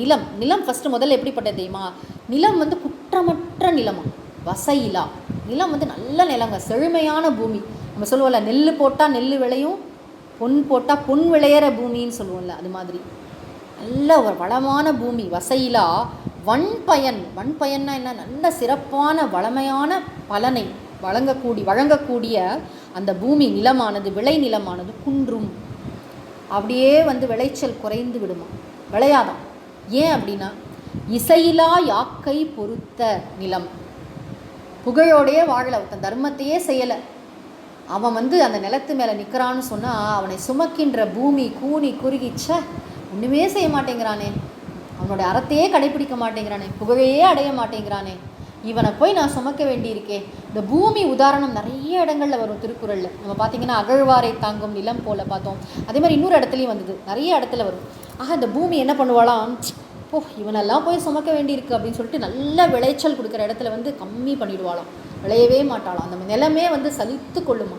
நிலம் ஃபஸ்ட்டு முதல்ல எப்படிப்பட்டது தெரியுமா? நிலம் வந்து குற்றமற்ற நிலமா. வசையிலா நிலம் வந்து நல்ல நிலங்க, செழுமையான பூமி. நம்ம சொல்லுவோம்ல, நெல் போட்டால் நெல் விளையும், பொன் போட்டால் பொன் விளையிற பூமின்னு சொல்லுவோம்ல, அது மாதிரி நல்ல ஒரு வளமான பூமி. வசையிலா வன்பயன்னா என்ன? நல்ல சிறப்பான வளமையான பலனை வழங்கக்கூடிய அந்த பூமி நிலமானது, விளை நிலமானது குன்றும், அப்படியே வந்து விளைச்சல் குறைந்து விடுமா, விளையாதான். ஏன் அப்படின்னா இசையிலா யாக்கை பொறுத்த நிலம். புகழோடையே வாழலை, ஒருத்தன் தர்மத்தையே செய்யலை, அவன் வந்து அந்த நிலத்து மேலே நிற்கிறான்னு சொன்னால் அவனை சுமக்கின்ற பூமி கூனி குறுகிச்ச ஒன்றுமே செய்ய மாட்டேங்கிறானே, அவனோட அறத்தையே கடைப்பிடிக்க மாட்டேங்கிறானே, புகழையே அடைய மாட்டேங்கிறானே, இவனை போய் நான் சுமக்க வேண்டியிருக்கே. இந்த பூமி உதாரணம் நிறைய இடங்களில் வரும் திருக்குறளில். நம்ம பார்த்திங்கன்னா அகழ்வாரை தாங்கும் நிலம் போல் பார்த்தோம். அதே மாதிரி இன்னொரு இடத்துலையும் வந்தது, நிறைய இடத்துல வரும். ஆக இந்த பூமி என்ன பண்ணுவாளாம், இவனெல்லாம் போய் சுமக்க வேண்டியிருக்கு அப்படின்னு சொல்லிட்டு நல்ல விளைச்சல் கொடுக்குற இடத்துல வந்து கம்மி பண்ணிவிடுவாளாம், விளையவே மாட்டாளாம். அந்த நிலமே வந்து சலித்து கொள்ளுமா.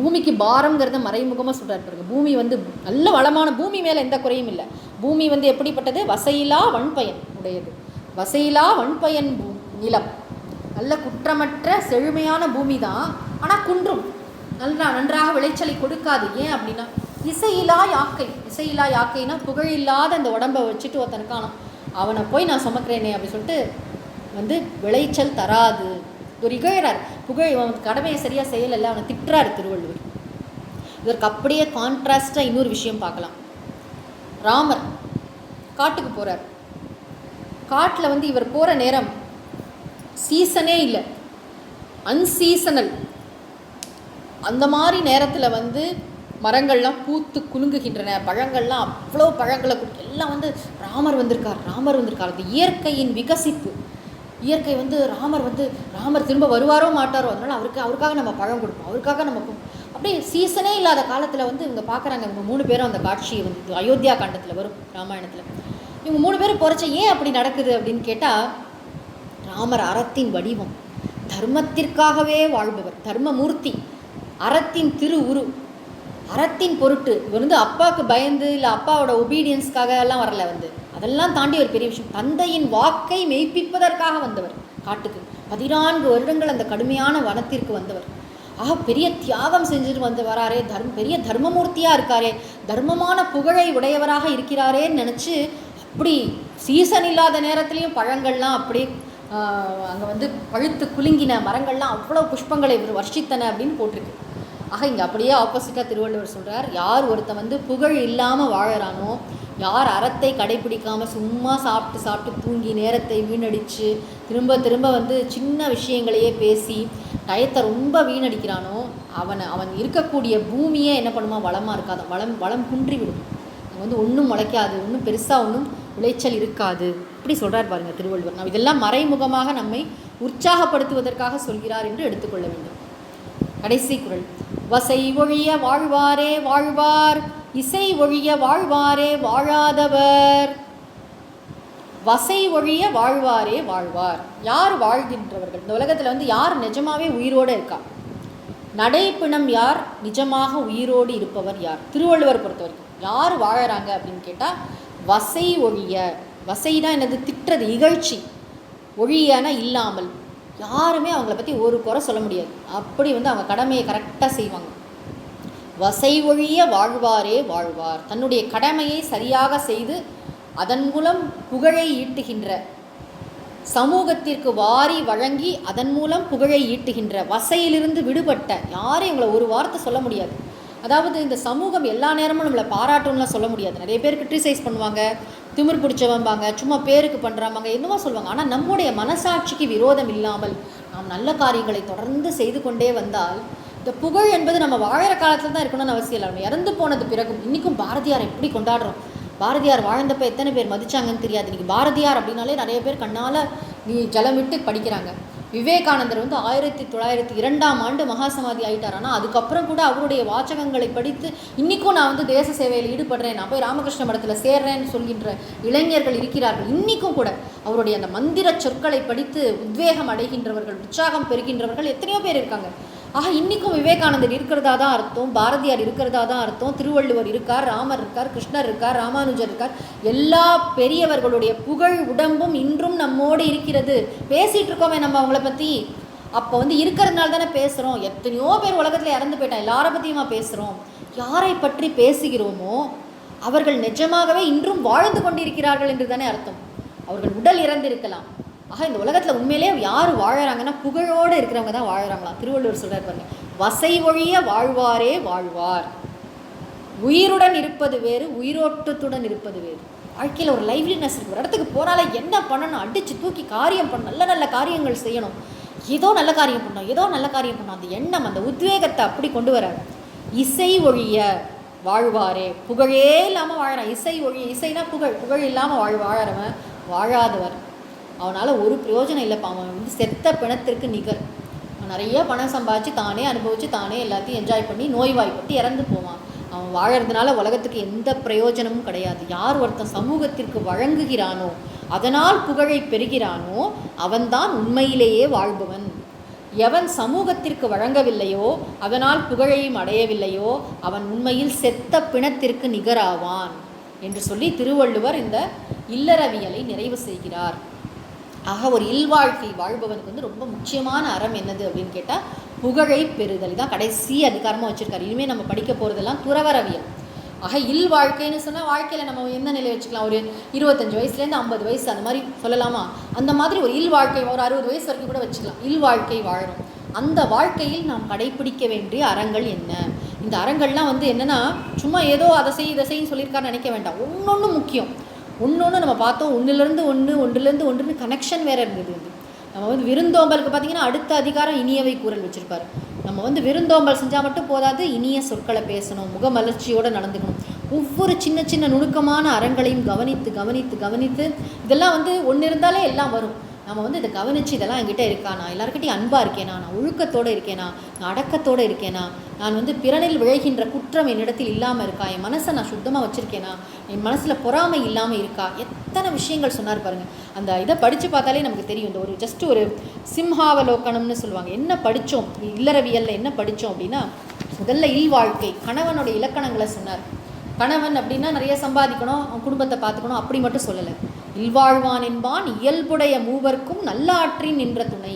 பூமிக்கு பாரம்ங்கிறத மறைமுகமாக சொல்கிறார் பாருங்க. பூமி வந்து நல்ல வளமான பூமி, மேலே எந்த குறையும் இல்லை. பூமி வந்து எப்படிப்பட்டது? வசையிலா வன்பயன் உடையது. வசையிலா வன்பயன் நிலம், நல்ல குற்றமற்ற செழுமையான பூமி தான், ஆனால் குன்றும், நன்றாக விளைச்சலை கொடுக்காது. ஏன் அப்படின்னா இசையிலா யாக்கைனா புகழில்லாத அந்த உடம்பை வச்சுட்டு ஒருத்தனுக்கான அவனை போய் நான் சுமக்கிறேனே அப்படின்னு சொல்லிட்டு வந்து விளைச்சல் தராது. ஒரு இகழறார், அவன் கடமையை சரியாக செய்யலைல்ல, அவனை திட்டுறாரு திருவள்ளுவர். இதற்கு அப்படியே கான்ட்ராஸ்டாக இன்னொரு விஷயம் பார்க்கலாம். ராமர் காட்டுக்கு போகிறார். காட்டில் வந்து இவர் போகிற நேரம் சீசனே இல்லை, அன்சீசனல். அந்த மாதிரி நேரத்தில் வந்து மரங்கள்லாம் பூத்து குலுங்குகின்றன, பழங்கள்லாம் அவ்வளோ பழங்களை எல்லாம் வந்து ராமர் வந்திருக்கார். அது இயற்கையின் விகசிப்பு. இயற்கை வந்து ராமர் திரும்ப வருவாரோ மாட்டாரோ, அதனால் அவருக்காக நம்ம பழம் கொடுப்போம், அவருக்காக நம்ம அப்படியே சீசனே இல்லாத காலத்தில் வந்து இவங்க பார்க்குறாங்க. இவங்க 3 பேரும் அந்த காட்சியை வந்து அயோத்தியா காண்டத்தில் வரும், ராமாயணத்தில். இவங்க 3 பேரும் போகிறச்ச ஏன் அப்படி நடக்குது அப்படின்னு கேட்டால், ராமர் அறத்தின் வடிவம், தர்மத்திற்காகவே வாழ்பவர், தர்மமூர்த்தி, அறத்தின் உரு, அறத்தின் பொருட்டு. இவர் வந்து அப்பாவுக்கு பயந்து இல்லை அப்பாவோட ஒபீடியன்ஸ்க்காக எல்லாம் வரல, வந்து அதெல்லாம் தாண்டி ஒரு பெரிய விஷயம், தந்தையின் வாக்கை மெய்ப்பிப்பதற்காக வந்தவர் காட்டுக்கு. 14 வருடங்கள் அந்த கடுமையான வனத்திற்கு வந்தவர். ஆக பெரிய தியாகம் செஞ்சுட்டு வந்து வராரே, பெரிய தர்மமூர்த்தியாக இருக்காரே, தர்மமான புகழை உடையவராக இருக்கிறாரேன்னு நினச்சி அப்படி சீசன் இல்லாத நேரத்துலேயும் பழங்கள்லாம் அப்படி அங்கே வந்து பழுத்து குலுங்கின மரங்கள்லாம் அவ்வளோ புஷ்பங்களை வர்ஷித்தன அப்படின்னு போட்டிருக்கு. ஆக இங்கே அப்படியே ஆப்போசிட்டாக திருவள்ளுவர் சொல்கிறார், யார் ஒருத்தன் வந்து புகழ் இல்லாமல் வாழறானோ, யார் அறத்தை கடைப்பிடிக்காமல் சும்மா சாப்பிட்டு தூங்கி நேரத்தை வீணடித்து திரும்ப வந்து சின்ன விஷயங்களையே பேசி டயத்தை ரொம்ப வீணடிக்கிறானோ, அவன் இருக்கக்கூடிய பூமியே என்ன பண்ணுமா, வளமாக இருக்காது, வளம் குன்றிவிடும். அங்கே வந்து ஒன்றும் முளைக்காது, ஒன்றும் பெருசாக ஒன்றும் விளைச்சல் இருக்காது. இப்படி சொல்கிறார் பாருங்கள் திருவள்ளுவர். நாம் இதெல்லாம் மறைமுகமாக நம்மை உற்சாகப்படுத்துவதற்காக சொல்கிறார் என்று எடுத்துக்கொள்ள வேண்டும். கடைசி குறள், வசை ஒழிய வாழ்வாரே வாழ்வார், இசை ஒழிய வாழ்வாரே வாழாதவர். வசை ஒழிய வாழ்வாரே வாழ்வார், யார் வாழ்கின்றவர்கள், இந்த உலகத்தில் வந்து யார் நிஜமாவே உயிரோடு இருக்கா, நடைப்பிணம் யார், நிஜமாக உயிரோடு இருப்பவர் யார். திருவள்ளுவர் பொறுத்த வரைக்கும் யார் வாழறாங்க அப்படின்னு கேட்டால், வசை ஒழிய, வசைதான் என்னது, திட்டுறது, இகழ்ச்சி, ஒழியன இல்லாமல், யாருமே அவங்கள பற்றி ஒரு குறை சொல்ல முடியாது, அப்படி வந்து அவங்க கடமையை கரெக்டாக செய்வாங்க. வசை ஒழிய வாழ்வாரே வாழ்வார், தன்னுடைய கடமையை சரியாக செய்து அதன் மூலம் புகழை ஈட்டுகின்ற, சமூகத்திற்கு வாரி வழங்கி அதன் மூலம் புகழை ஈட்டுகின்ற, வசையிலிருந்து விடுபட்ட, யாரையும் இவங்களை ஒரு வார்த்தை சொல்ல முடியாது. அதாவது இந்த சமூகம் எல்லா நேரமும் நம்மளை பாராட்டும்லாம் சொல்ல முடியாது. நிறைய பேர் கிரிட்டிசைஸ் பண்ணுவாங்க, திமிர் பிடிச்சவம்பாங்க, சும்மா பேருக்கு பண்ணுறாங்க, என்னவோ சொல்லுவாங்க. ஆனால் நம்முடைய மனசாட்சிக்கு விரோதம் இல்லாமல் நாம் நல்ல காரியங்களை தொடர்ந்து செய்து கொண்டே வந்தால், இந்த புகழ் என்பது நம்ம வாழற காலத்தில் தான் இருக்கணும்னு அவசியம் இல்லை, நம்ம இறந்து போனது பிறகும். இன்றைக்கும் பாரதியார் எப்படி கொண்டாடுறோம், பாரதியார் வாழ்ந்தப்போ எத்தனை பேர் மதிச்சாங்கன்னு தெரியாது. இன்றைக்கி பாரதியார் அப்படின்னாலே நிறைய பேர் கண்ணால் நீ ஜலம் விட்டு படிக்கிறாங்க. விவேகானந்தர் வந்து 1902 மகாசமாதி ஆகிட்டார். ஆனால் அதுக்கப்புறம் கூட அவருடைய வாசகங்களை படித்து இன்றைக்கும் நான் வந்து தேச சேவையில் ஈடுபடுறேன், நான் போய் ராமகிருஷ்ண மடத்தில் சேர்றேன்னு சொல்கின்ற இளைஞர்கள் இருக்கிறார்கள். இன்றைக்கும் கூட அவருடைய அந்த மந்திர சொற்களை படித்து உத்வேகம் அடைகின்றவர்கள், உற்சாகம் பெறுகின்றவர்கள் எத்தனையோ பேர் இருக்காங்க. ஆக இன்றைக்கும் விவேகானந்தர் இருக்கிறதா தான் அர்த்தம், பாரதியார் இருக்கிறதா தான் அர்த்தம், திருவள்ளுவர் இருக்கார், ராமர் இருக்கார், கிருஷ்ணர் இருக்கார், ராமானுஜர் இருக்கார். எல்லா பெரியவர்களுடைய புகழ் உடம்பும் இன்றும் நம்மோடு இருக்கிறது. பேசிகிட்டு இருக்கோமே நம்ம அவங்கள பற்றி, அப்போ வந்து இருக்கிறதுனால தானே பேசுகிறோம். எத்தனையோ பேர் உலகத்தில் இறந்து போயிட்டான், எல்லாரை பற்றியுமா பேசுகிறோம். யாரை பற்றி பேசுகிறோமோ அவர்கள் நிஜமாகவே இன்றும் வாழ்ந்து கொண்டிருக்கிறார்கள் என்று தானே அர்த்தம். அவர்கள் உடல் இறந்திருக்கலாம். ஆக இந்த உலகத்தில் உண்மையிலே யார் வாழறாங்கன்னா புகழோடு இருக்கிறவங்க தான் வாழறாங்களாம். திருவள்ளுவர் சொல்கிறார் பாருங்க, வசை ஒழிய வாழ்வாரே வாழ்வார். உயிருடன் இருப்பது வேறு, உயிரோட்டத்துடன் இருப்பது வேறு. வாழ்க்கையில் ஒரு லைவ்லினஸ் இருக்குது. ஒரு இடத்துக்கு போனாலே என்ன பண்ணணும், அடித்து தூக்கி காரியம் பண்ணணும், நல்ல நல்ல காரியங்கள் செய்யணும், ஏதோ நல்ல காரியம் பண்ணணும், அந்த எண்ணம், அந்த உத்வேகத்தை அப்படி கொண்டு வர. இசை ஒழிய வாழ்வாரே, புகழே இல்லாமல் வாழறான். இசை ஒழிய, இசைனா புகழ் இல்லாமல் வாழறவன் வாழாதவர், அவனால் ஒரு பிரயோஜனம் இல்லைப்பா. அவன் வந்து செத்த பிணத்திற்கு நிகர். அவன் நிறைய பணம் சம்பாதிச்சு தானே அனுபவித்து தானே எல்லாத்தையும் என்ஜாய் பண்ணி நோய்வாய்ப்பட்டு இறந்து போவான். அவன் வாழறதுனால உலகத்துக்கு எந்த பிரயோஜனமும் கிடையாது. யார் ஒருத்தன் சமூகத்திற்கு வழங்குகிறானோ, அதனால் புகழை பெறுகிறானோ, அவன்தான் உண்மையிலேயே வாழ்பவன். எவன் சமூகத்திற்கு வழங்கவில்லையோ, அதனால் புகழையும் அடையவில்லையோ, அவன் உண்மையில் செத்த பிணத்திற்கு நிகராவான் என்று சொல்லி திருவள்ளுவர் இந்த இல்லறவியலை நிறைவு செய்கிறார். ஆக ஒரு இல்வாழ்க்கை வாழ்பவனுக்கு வந்து ரொம்ப முக்கியமான அறம் என்னது அப்படின்னு கேட்டால், புகழை பெறுதல். தான் கடைசி அதிகாரமாக வச்சுருக்காரு. இனிமேல் நம்ம படிக்க போகிறதெல்லாம் துறவரவியல். ஆக இல்வாழ்க்கைன்னு சொன்னால் வாழ்க்கையில் நம்ம எந்த நிலையை வச்சுக்கலாம், ஒரு 25 வயசுலேருந்து 50 வயசு அந்த மாதிரி சொல்லலாமா, அந்த மாதிரி ஒரு இல்வாழ்க்கை ஒரு 60 வயசு வரைக்கும் கூட வச்சுக்கலாம். இல்வாழ்க்கை வாழணும். அந்த வாழ்க்கையில் நாம் கடைப்பிடிக்க வேண்டிய அறங்கள் என்ன? இந்த அறங்கள்லாம் வந்து என்னென்னா, சும்மா ஏதோ அதை செய்யுன்னு சொல்லியிருக்காருன்னு நினைக்க வேண்டாம். ஒன்று முக்கியம். ஒன்று நம்ம பார்த்தோம், ஒன்றுலேருந்து ஒன்றுன்னு கனெக்ஷன் வேறு இருந்தது. நம்ம வந்து விருந்தோம்பலுக்கு பார்த்திங்கன்னா அடுத்த அதிகாரம் இனியவை கூறல் வச்சுருப்பார். நம்ம வந்து விருந்தோம்பல் செஞ்சால் மட்டும் போதாது, இனிய சொற்களை பேசணும், முகமலர்ச்சியோடு நடந்துக்கணும். ஒவ்வொரு சின்ன சின்ன நுணுக்கமான அறங்களையும் கவனித்து கவனித்து கவனித்து இதெல்லாம் வந்து ஒன்று இருந்தாலே எல்லாம் வரும். நம்ம வந்து இதை கவனித்து இதெல்லாம் என்கிட்ட இருக்கா, நான் எல்லாருக்கிட்டையும் அன்பாக இருக்கேனா, நான் ஒழுக்கத்தோடு இருக்கேனா, நான் அடக்கத்தோடு இருக்கேனா, நான் வந்து பிறனில் விளைகின்ற குற்றம் என்னிடத்தில் இல்லாமல் இருக்கா, என் மனசை நான் சுத்தமாக வச்சுருக்கேனா, என் மனசில் பொறாமை இல்லாமல் இருக்கா, எத்தனை விஷயங்கள் சொன்னார் பாருங்கள். அந்த இதை படித்து பார்த்தாலே நமக்கு தெரியும். இந்த ஒரு ஜஸ்ட் ஒரு சிம்ஹாவலோக்கணம்னு சொல்லுவாங்க. என்ன படித்தோம் இல்லறவியலில், என்ன படித்தோம் அப்படின்னா, முதல்ல இல்வாழ்க்கை, கணவனுடைய இலக்கணங்களை சொன்னார். கணவன் அப்படின்னா நிறைய சம்பாதிக்கணும், அவன் குடும்பத்தை பார்த்துக்கணும், அப்படி மட்டும் சொல்லலை. இல்வாழ்வான் என்பான் இயல்புடைய மூவர்க்கும் நல்லாற்றின் நின்ற துணை,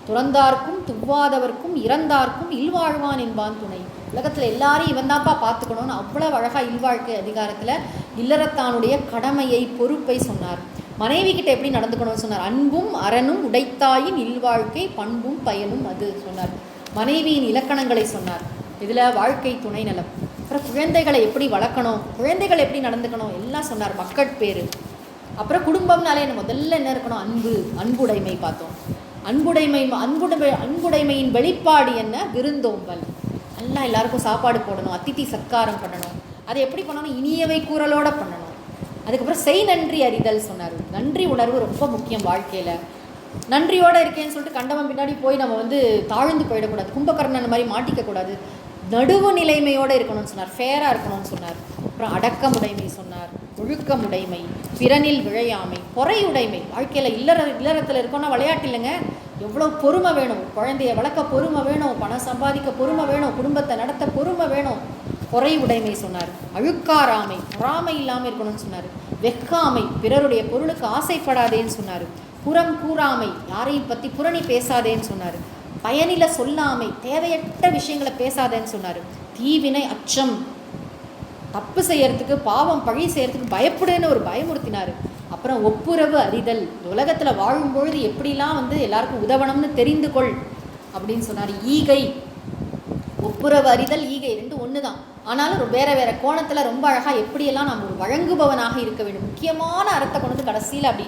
துறந்தார்க்கும் துவாதவர்க்கும் இறந்தார்க்கும் இல்வாழ்வான் என்பான் துணை. உலகத்தில் எல்லாரையும் இவன் தான்ப்பா பார்த்துக்கணும்னு அவ்வளோ அழகாக இல்வாழ்க்கை அதிகாரத்தில் இல்லறத்தானுடைய கடமையை பொறுப்பை சொன்னார். மனைவி கிட்ட எப்படி நடந்துக்கணும்னு சொன்னார். அன்பும் அறனும் உடைத்தாயின் இல்வாழ்க்கை பண்பும் பயனும் அது சொன்னார். மனைவியின் இலக்கணங்களை சொன்னார். இதில் வாழ்க்கை துணை நலம், அப்புறம் குழந்தைகளை எப்படி வளர்க்கணும், குழந்தைகள் எப்படி நடந்துக்கணும் எல்லாம் சொன்னார். மக்கட்பேறு, அப்புறம் குடும்பம்னாலே முதல்ல என்ன இருக்கணும், அன்பு, அன்புடைமை பார்த்தோம். அன்புடைமையின் வெளிப்பாடு என்ன, விருந்தோம்பல். நல்லா எல்லாருக்கும் சாப்பாடு போடணும், அதிதி சத்காரம் பண்ணணும். அதை எப்படி பண்ணணும், இனியவை கூறலோடு பண்ணணும். அதுக்கப்புறம் செய் நன்றி அறிதல் சொன்னார். நன்றி உணர்வு ரொம்ப முக்கியம் வாழ்க்கையில். நன்றியோடு இருக்கேன்னு சொல்லிட்டு கண்டவன் பின்னாடி போய் நம்ம வந்து தாழ்ந்து போயிடக்கூடாது, கும்பகர்ணன் மாதிரி மாட்டிக்கக்கூடாது. நடுவு நிலைமையோடு இருக்கணும்னு சொன்னார். ஃபேராக இருக்கணும்னு சொன்னார். அப்புறம் அடக்கமுடைமை சொன்னார், ஒழுக்கமுடைமை, பிறனில் விழையாமை, பொறையுடைமை. வாழ்க்கையில் இல்லறத்தில் இருக்கோன்னா விளையாட்டு இல்லைங்க, எவ்வளோ பொறுமை வேணும். குழந்தைய வளர்க்க பொறுமை வேணும், பணம் சம்பாதிக்க பொறுமை வேணும், குடும்பத்தை நடத்த பொறுமை வேணும். பொறை உடைமை சொன்னார். அழுக்காராமை, பொறாமை இல்லாமல் இருக்கணும்னு சொன்னார். வெக்காமை, பிறருடைய பொருளுக்கு ஆசைப்படாதேன்னு சொன்னார். புறம் கூறாமை, யாரையும் பற்றி புரணி பேசாதேன்னு சொன்னார். பயனில சொல்லாமை, தேவையற்ற விஷயங்களை பேசாதேன்னு சொன்னார். தீவினை அச்சம், தப்பு செய்யறதுக்கு, பாவம் பழி செய்யறதுக்கு பயப்படுன்னு ஒரு பயமுறுத்தினார். அப்புறம் ஒப்புரவு அறிதல், உலகத்தில் வாழும்பொழுது எப்படிலாம் வந்து எல்லாருக்கும் உதவணும்னு தெரிந்து கொள் அப்படின்னு சொன்னார். ஈகை, ஒப்புரவு அறிதல் ஈகை ரெண்டு ஒன்று தான், ஆனாலும் வேறு வேறு கோணத்தில் ரொம்ப அழகாக எப்படியெல்லாம் நம்ம ஒரு வழங்குபவனாக இருக்க வேண்டும். முக்கியமான அறத்தை கொண்டு வந்து கடைசியில் அப்படி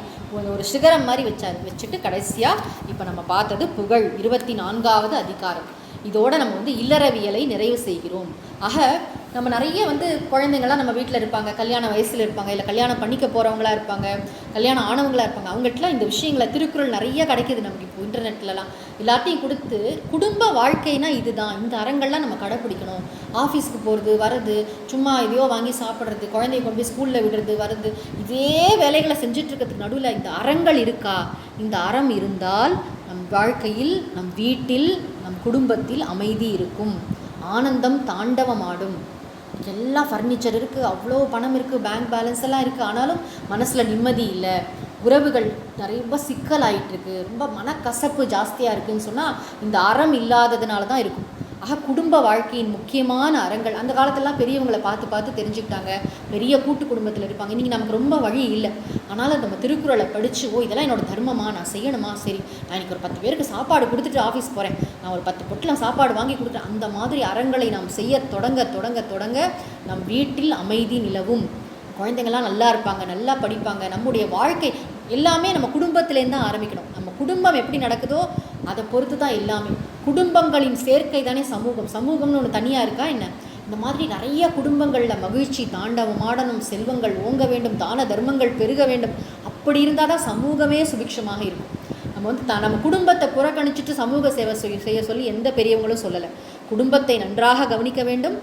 ஒரு சிகரம் மாதிரி வச்சுட்டு கடைசியாக இப்போ நம்ம பார்த்தது புகழ் 24வது அதிகாரம். இதோடு நம்ம வந்து இல்லறவியலை நிறைவு செய்கிறோம். ஆக நம்ம நிறைய வந்து குழந்தைங்கள்லாம் நம்ம வீட்டில் இருப்பாங்க, கல்யாண வயசில் இருப்பாங்க, இல்லை கல்யாணம் பண்ணிக்க போகிறவங்களா இருப்பாங்க, கல்யாணம் ஆனவங்களாக இருப்பாங்க. அவங்ககிட்டலாம் இந்த விஷயங்களை, திருக்குறள் நிறைய கிடைக்கிது நமக்கு இப்போ இன்டர்நெட்லலாம். எல்லாத்தையும் கொடுத்து குடும்ப வாழ்க்கைனா இதுதான், இந்த அறங்கள்லாம் நம்ம கடைப்பிடிக்கணும். ஆஃபீஸ்க்கு போகிறது வர்றது, சும்மா இதையோ வாங்கி சாப்பிட்றது, குழந்தைய கொண்டு போய் ஸ்கூலில் விடுறது வர்றது, இதே வேலைகளை செஞ்சிட்ருக்கிறதுக்கு நடுவில் இந்த அறங்கள் இருக்கா? இந்த அறம் இருந்தால் நம் வாழ்க்கையில், நம் வீட்டில், நம் குடும்பத்தில் அமைதி இருக்கும், ஆனந்தம் தாண்டவமாடும். எல்லாம் ஃபர்னிச்சர் இருக்குது, அவ்வளோ பணம் இருக்குது, பேங்க் பேலன்ஸ் எல்லாம் இருக்குது, ஆனாலும் மனசில் நிம்மதி இல்லை, உறவுகள் ரொம்ப சிக்கலாயிட்டுருக்கு, ரொம்ப மனக்கசப்பு ஜாஸ்தியாக இருக்குதுன்னு சொன்னால் இந்த அறம் இல்லாததுனால தான் இருக்கும். ஆக குடும்ப வாழ்க்கையின் முக்கியமான அறங்கள், அந்த காலத்திலலாம் பெரியவங்களை பார்த்து பார்த்து தெரிஞ்சுக்கிட்டாங்க, பெரிய கூட்டு குடும்பத்தில் இருப்பாங்க. இன்றைக்கி நமக்கு ரொம்ப வழி இல்லை, ஆனாலும் நம்ம திருக்குறளை படித்து, ஓ இதெல்லாம் என்னோடய தர்மமா, நான் செய்யணுமா, சரி நான் இன்றைக்கி ஒரு 10 பேருக்கு சாப்பாடு கொடுத்துட்டு ஆஃபீஸ் போகிறேன், நான் ஒரு 10 பொட்டில் சாப்பாடு வாங்கி கொடுக்குறேன். அந்த மாதிரி அறங்களை நாம் செய்ய தொடங்க தொடங்க தொடங்க நம் வீட்டில் அமைதி நிலவும், குழந்தைங்கள்லாம் நல்லா இருப்பாங்க, நல்லா படிப்பாங்க. நம்முடைய வாழ்க்கை எல்லாமே நம்ம குடும்பத்திலேருந்து தான் ஆரம்பிக்கணும். நம்ம குடும்பம் எப்படி நடக்குதோ அதை பொறுத்து தான் எல்லாமே. குடும்பங்களின் சேர்க்கை தானே சமூகம். சமூகம்னு ஒன்று தனியாக இருக்கா என்ன? இந்த மாதிரி நிறைய குடும்பங்களில் மகிழ்ச்சி தாண்டவம் ஆடணும், செல்வங்கள் ஓங்க வேண்டும், தான தர்மங்கள் பெருக வேண்டும். அப்படி இருந்தால் தான் சமூகமே சுபிக்ஷமாக இருக்கும். நம்ம வந்து நம்ம குடும்பத்தை புறக்கணிச்சிட்டு சமூக சேவை செய்ய சொல்லி எந்த பெரியவங்களும் சொல்லலை. குடும்பத்தை நன்றாக கவனிக்க வேண்டும்,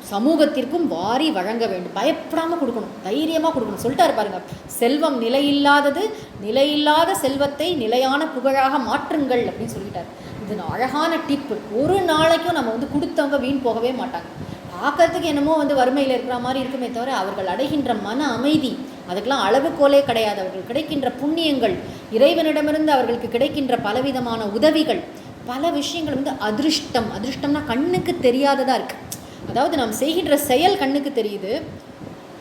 சமூகத்திற்கும் வாரி வழங்க வேண்டும், பயப்படாமல் கொடுக்கணும், தைரியமாக கொடுக்கணும். சொல்லிட்டாரு பாருங்க, செல்வம் நிலையில்லாதது, நிலையில்லாத செல்வத்தை நிலையான புகழாக மாற்றுங்கள் அப்படின்னு சொல்லிட்டார். இது அழகான டிப்பு. ஒரு நாளைக்கும் நம்ம வந்து கொடுத்தவங்க வீண் போகவே மாட்டாங்க. பார்க்கறதுக்கு என்னமோ வந்து வறுமையில் இருக்கிற மாதிரி இருக்குமே தவிர அவர்கள் அடைகின்ற மன அமைதி, அதுக்கெல்லாம் அளவுகோலே கிடையாது. அவர்கள் கிடைக்கின்ற புண்ணியங்கள், இறைவனிடமிருந்து அவர்களுக்கு கிடைக்கின்ற பலவிதமான உதவிகள், பல விஷயங்கள் வந்து அதிருஷ்டம். அதிருஷ்டம்னா கண்ணுக்கு தெரியாததாக இருக்குது. அதாவது நாம் செய்கின்ற செயல் கண்ணுக்கு தெரியுது,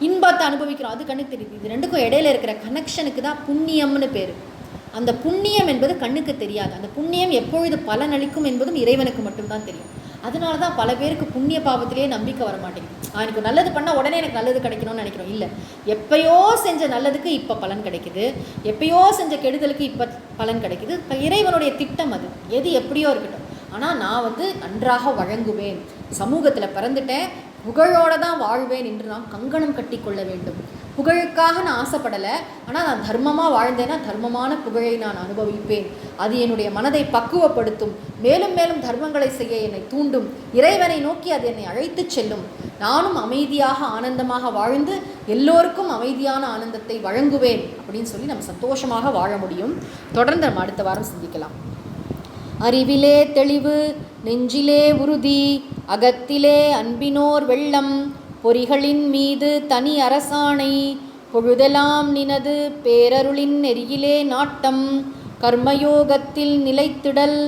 இன்பத்தை அனுபவிக்கிறோம் அது கண்ணுக்கு தெரியுது. இது ரெண்டுக்கும் இடையில இருக்கிற கனெக்ஷனுக்கு தான் புண்ணியம்னு பேர். அந்த புண்ணியம் என்பது கண்ணுக்கு தெரியாது. அந்த புண்ணியம் எப்பொழுது பலனளிக்கும் என்பதும் இறைவனுக்கு மட்டும்தான் தெரியும். அதனால தான் பல பேருக்கு புண்ணிய பாவத்திலேயே நம்பிக்கை வர மாட்டேங்குது. எனக்கு நல்லது பண்ணால் உடனே எனக்கு நல்லது கிடைக்கணும்னு நினைக்கிறோம். இல்லை, எப்பயோ செஞ்ச நல்லதுக்கு இப்போ பலன் கிடைக்குது, எப்பயோ செஞ்ச கெடுதலுக்கு இப்போ பலன் கிடைக்குது. இறைவனுடைய திட்டம் அது. எது எப்படியோ இருக்கட்டும், ஆனால் நான் நன்றாக வழங்குவேன், சமூகத்தில் பிறந்துட்டேன், புகழோடு தான் வாழ்வேன் என்று நாம் கங்கணம் கட்டி கொள்ள வேண்டும். புகழுக்காக நான் ஆசைப்படலை, ஆனால் நான் தர்மமாக வாழ்ந்தேன்னா தர்மமான புகழை நான் அனுபவிப்பேன். அது என்னுடைய மனதை பக்குவப்படுத்தும், மேலும் மேலும் தர்மங்களை செய்ய என்னை தூண்டும், இறைவனை நோக்கி அது என்னை அழைத்து செல்லும். நானும் அமைதியாக ஆனந்தமாக வாழ்ந்து எல்லோருக்கும் அமைதியான ஆனந்தத்தை வழங்குவேன் அப்படின்னு சொல்லி நம்ம சந்தோஷமாக வாழ முடியும். தொடர்ந்து நம்ம அடுத்த வாரம் சிந்திக்கலாம். அறிவிலே தெளிவு, நெஞ்சிலே உறுதி, அகத்திலே அன்பினோர் வெள்ளம், பொறிகளின் மீது தனி அரசாணை, பொழுதெல்லாம் நினது பேரருளின் நெறியிலே நாட்டம், கர்மயோகத்தில் நிலைத்திடல்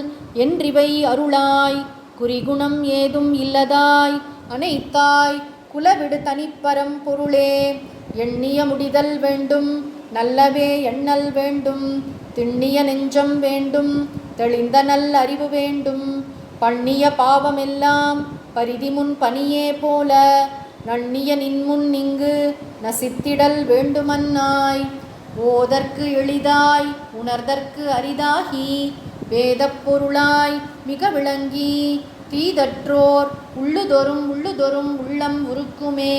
என்றிவை அருளாய், குறிகுணம் ஏதும் இல்லதாய் அனைத்தாய் குலவிடு தனிப்பரம் பொருளே, எண்ணிய முடிதல் வேண்டும், நல்லவே எண்ணல் வேண்டும், திண்ணிய நெஞ்சம் வேண்டும், தெளிந்த நல் அறிவு வேண்டும், பண்ணிய பாவமெல்லாம் பரிதிமுன் பனியே போல, நன்னிய நின்முன் இங்கு நசித்திடல் வேண்டுமன்னாய், ஓதற்கு எளிதாய் உணர்தற்கு அரிதாகி, வேதப் பொருளாய் மிக விளங்கி, தீதற்றோர் உள்ளுதொறும் உள்ளம் உருக்குமே,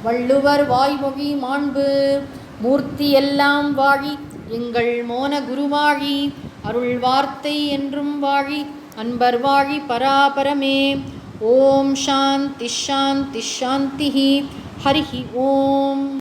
வள்ளுவர் வாய்மொழி மாண்பு, மூர்த்தி எல்லாம் வாழி, எங்கள் மோன குருவாழி, அருள் வார்த்தை என்றும் வாழி, அன்பர் வாழி பராபரமே. ஓம் சாந்தி ஷாந்தி ஷாந்தி. ஹரிஹி ஓம்.